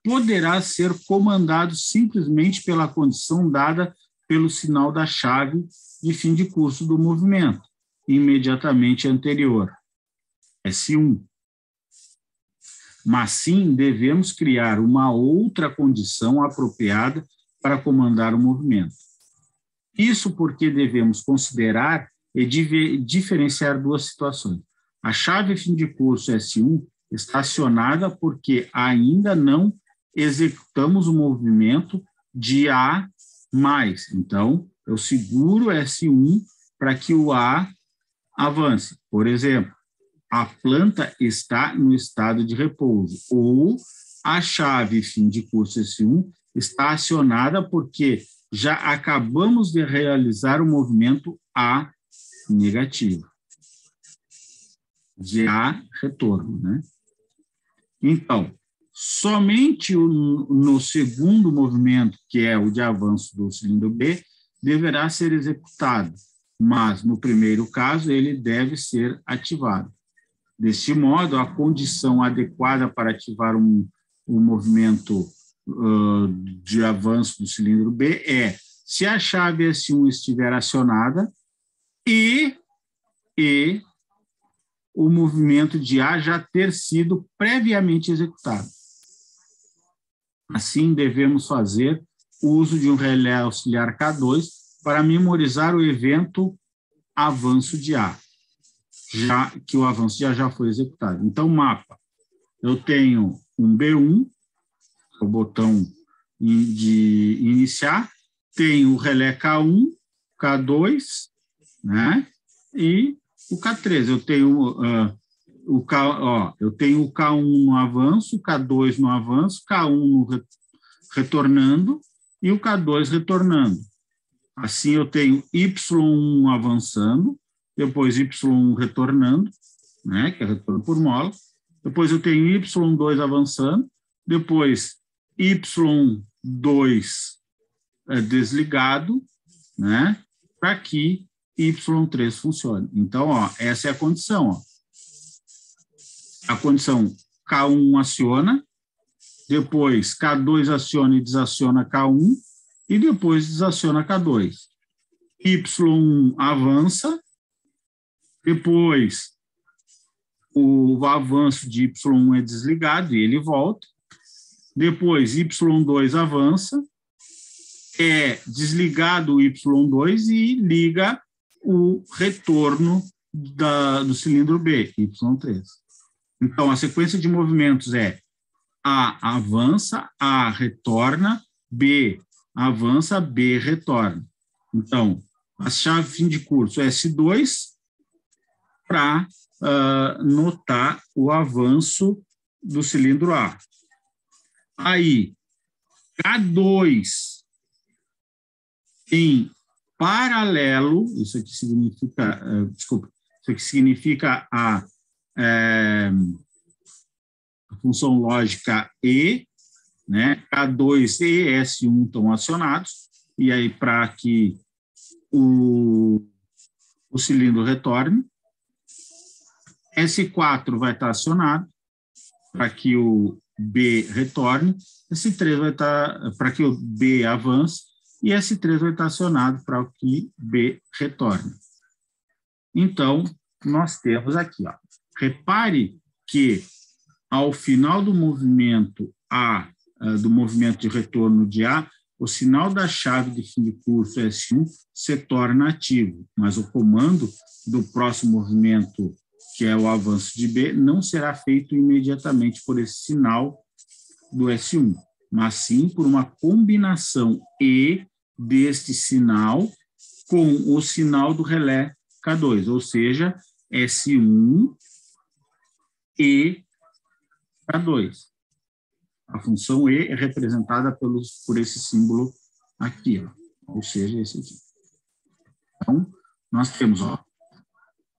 poderá ser comandado simplesmente pela condição dada pelo sinal da chave de fim de curso do movimento, imediatamente anterior, S1. Mas sim devemos criar uma outra condição apropriada para comandar o movimento. Isso porque devemos considerar e diferenciar 2 situações. A chave fim de curso S1 está acionada porque ainda não executamos o movimento de A+. Então, eu seguro S1 para que o A avance. Por exemplo, a planta está no estado de repouso, ou a chave fim de curso S1 está acionada porque já acabamos de realizar o movimento A negativo, de A retorno, né? Então, somente no segundo movimento, que é o de avanço do cilindro B, deverá ser executado, mas no primeiro caso ele deve ser ativado. Deste modo, a condição adequada para ativar um o movimento de avanço do cilindro B é se a chave S1 estiver acionada e o movimento de A já ter sido previamente executado. Assim, devemos fazer uso de um relé auxiliar K2 para memorizar o evento avanço de A, já que o avanço de A já foi executado. Então, mapa, eu tenho um B1, o botão de iniciar, tenho o relé K1, K2, né? E o K3. Eu tenho eu tenho o K1 no avanço, K2 no avanço, K1 no retornando e o K2 retornando. Assim, eu tenho Y1 avançando, depois Y1 retornando, né, que é retorno por mola, depois eu tenho Y2 avançando, depois Y2 desligado, né, para que Y3 funcione. Então, ó, essa é a condição. Ó. A condição K1 aciona, depois K2 aciona e desaciona K1, e depois desaciona K2. Y1 avança, depois o avanço de Y1 é desligado e ele volta, depois Y2 avança, é desligado o Y2 e liga o retorno do cilindro B, Y3. Então, a sequência de movimentos é A avança, A retorna, B avança, B retorna. Então, a chave fim de curso S2 para notar o avanço do cilindro A. Aí, K2 em paralelo, isso aqui significa, isso aqui significa a função lógica E, né? K2 e S1 estão acionados, e aí para que o cilindro retorne, S4 vai estar acionado para que o B retorne, S3 vai estar para que o B avance, e S3 vai estar acionado para que B retorne. Então, nós temos aqui, ó, repare que ao final do movimento do movimento de retorno de A, o sinal da chave de fim de curso S1 se torna ativo, mas o comando do próximo movimento, que é o avanço de B, não será feito imediatamente por esse sinal do S1, mas sim por uma combinação E deste sinal com o sinal do relé K2, ou seja, S1 e K2. A função E é representada por esse símbolo aqui, ó, ou seja, esse aqui. Então, nós temos, ó,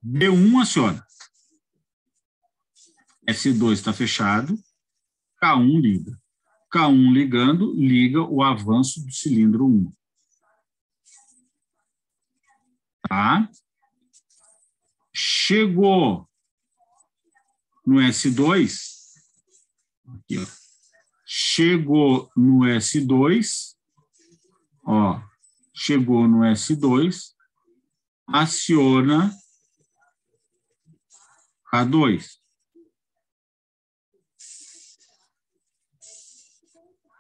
B1 aciona, S2 está fechado, K1 liga. K1 ligando, liga o avanço do cilindro 1. Tá? Chegou no S2, aqui, ó. Chegou no S2, ó, chegou no S2, aciona K2.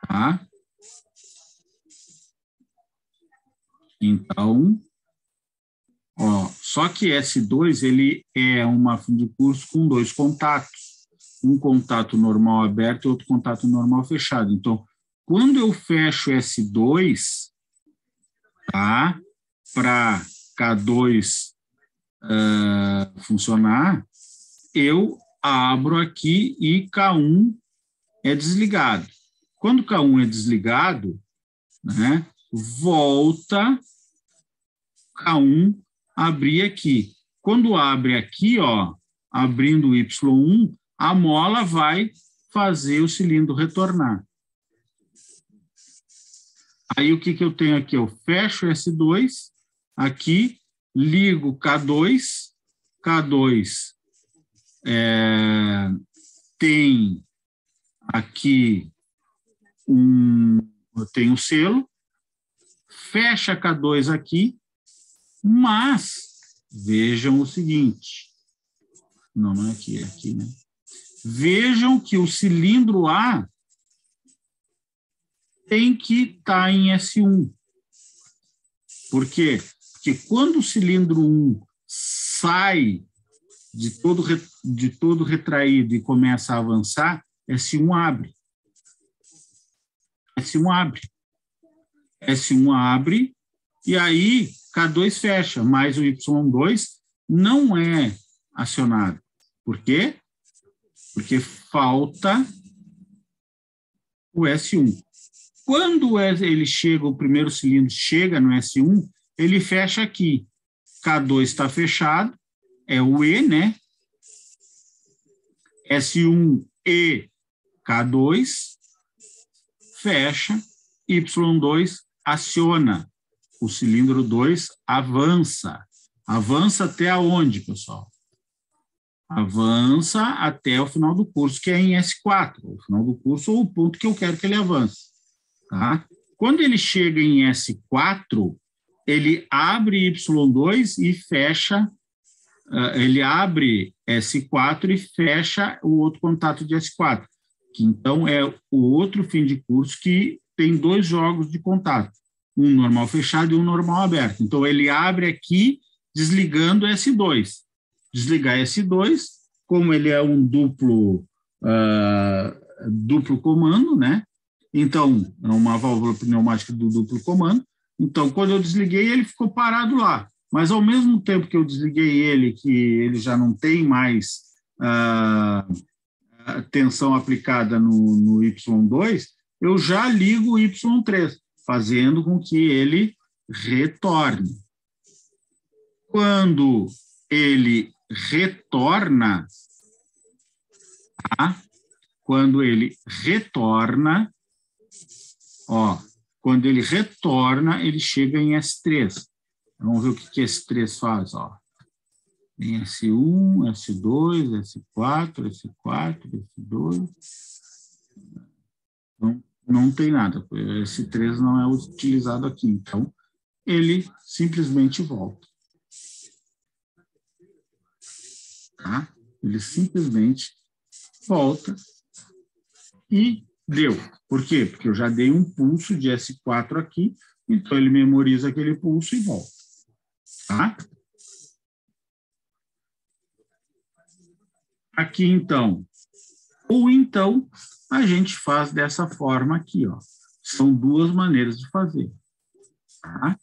Tá? Então, ó, só que S2 ele é uma fim de curso com dois contatos. Um contato normal aberto e outro contato normal fechado. Então, quando eu fecho S2, tá, para K2 funcionar, eu abro aqui e K1 é desligado. Quando K1 é desligado, né, volta K1 abrir aqui. Quando abre aqui, ó, abrindo o Y1, a mola vai fazer o cilindro retornar. Aí o que eu tenho aqui? Eu fecho S2, aqui, ligo K2, K2 tem aqui eu tenho o selo, fecha K2 aqui, mas vejam o seguinte, não é aqui, é aqui, né? Vejam que o cilindro A tem que estar em S1. Por quê? Porque quando o cilindro 1 sai de todo retraído e começa a avançar, S1 abre. S1 abre. S1 abre, e aí K2 fecha, mas o Y2 não é acionado. Por quê? Porque falta o S1. Quando ele chega, o primeiro cilindro chega no S1, ele fecha aqui. K2 está fechado, é o E, né? S1 e K2, fecha, Y2 aciona. O cilindro 2 avança. Avança até aonde, pessoal? Avança até o final do curso, que é em S4. O final do curso ou o ponto que eu quero que ele avance. Tá? Quando ele chega em S4, ele abre Y2 e fecha, ele abre S4 e fecha o outro contato de S4, que então é o outro fim de curso que tem 2 jogos de contato, um normal fechado e um normal aberto. Então, ele abre aqui, desligando S2. Desligar S2, como ele é um duplo comando, né? Então, é uma válvula pneumática do duplo comando. Então, quando eu desliguei, ele ficou parado lá. Mas, ao mesmo tempo que eu desliguei ele, que ele já não tem mais tensão aplicada no Y2, eu já ligo o Y3, fazendo com que ele retorne. Quando ele retorna, tá? Quando ele retorna, quando ele retorna, ele chega em S3. Vamos ver o que S3 faz, ó. Em S1, S2, S4, S4, S2. Não tem nada. S3 não é utilizado aqui. Então, ele simplesmente volta. Tá? Ele simplesmente volta e deu. Por quê? Porque eu já dei um pulso de S4 aqui, então ele memoriza aquele pulso e volta. Tá? Aqui, então. Ou então, a gente faz dessa forma aqui, ó. São 2 maneiras de fazer. Tá?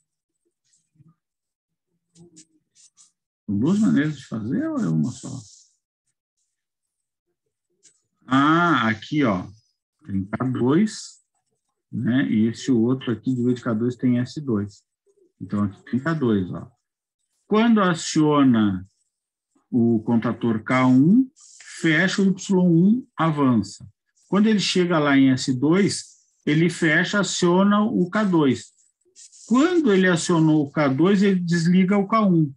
São 2 maneiras de fazer ou é uma só? Aqui, ó. Tem K2, né? E esse outro aqui, de vez de K2, tem S2. Então, aqui tem K2, ó. Quando aciona o contator K1, fecha o Y1, avança. Quando ele chega lá em S2, ele fecha, aciona o K2. Quando ele acionou o K2, ele desliga o K1.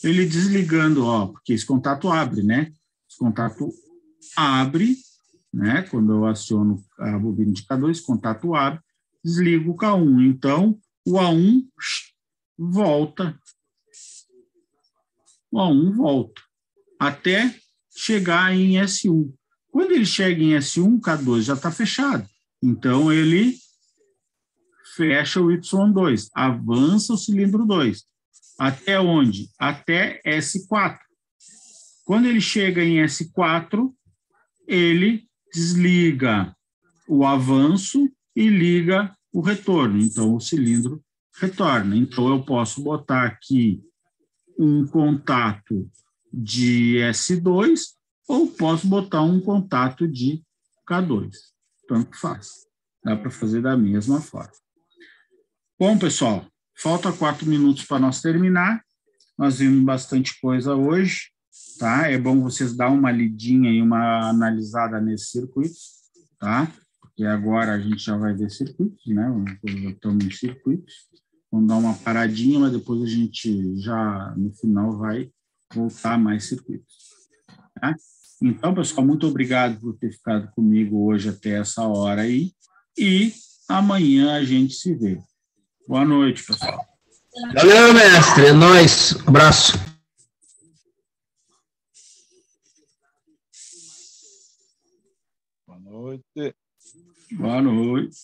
Ele desligando, ó, porque esse contato abre, né? Esse contato abre, né? Quando eu aciono a bobina de K2, esse contato abre, desliga o K1. Então, o A1 volta. O A1 volta. Até chegar em S1. Quando ele chega em S1, o K2 já está fechado. Então, ele fecha o Y2, avança o cilindro 2. Até onde? Até S4. Quando ele chega em S4, ele desliga o avanço e liga o retorno. Então, o cilindro retorna. Então, eu posso botar aqui um contato de S2 ou posso botar um contato de K2. Tanto faz. Dá para fazer da mesma forma. Bom, pessoal, falta 4 minutos para nós terminar. Nós vimos bastante coisa hoje, tá? É bom vocês dar uma lidinha e uma analisada nesses circuitos, tá? Porque agora a gente já vai ver circuitos, né? Estamos em circuitos. Vamos dar uma paradinha, mas depois a gente já, no final, vai voltar a mais circuitos. Tá? Então, pessoal, muito obrigado por ter ficado comigo hoje até essa hora aí. E amanhã a gente se vê. Boa noite, pessoal. Valeu, mestre. É nóis. Abraço. Boa noite. Boa noite.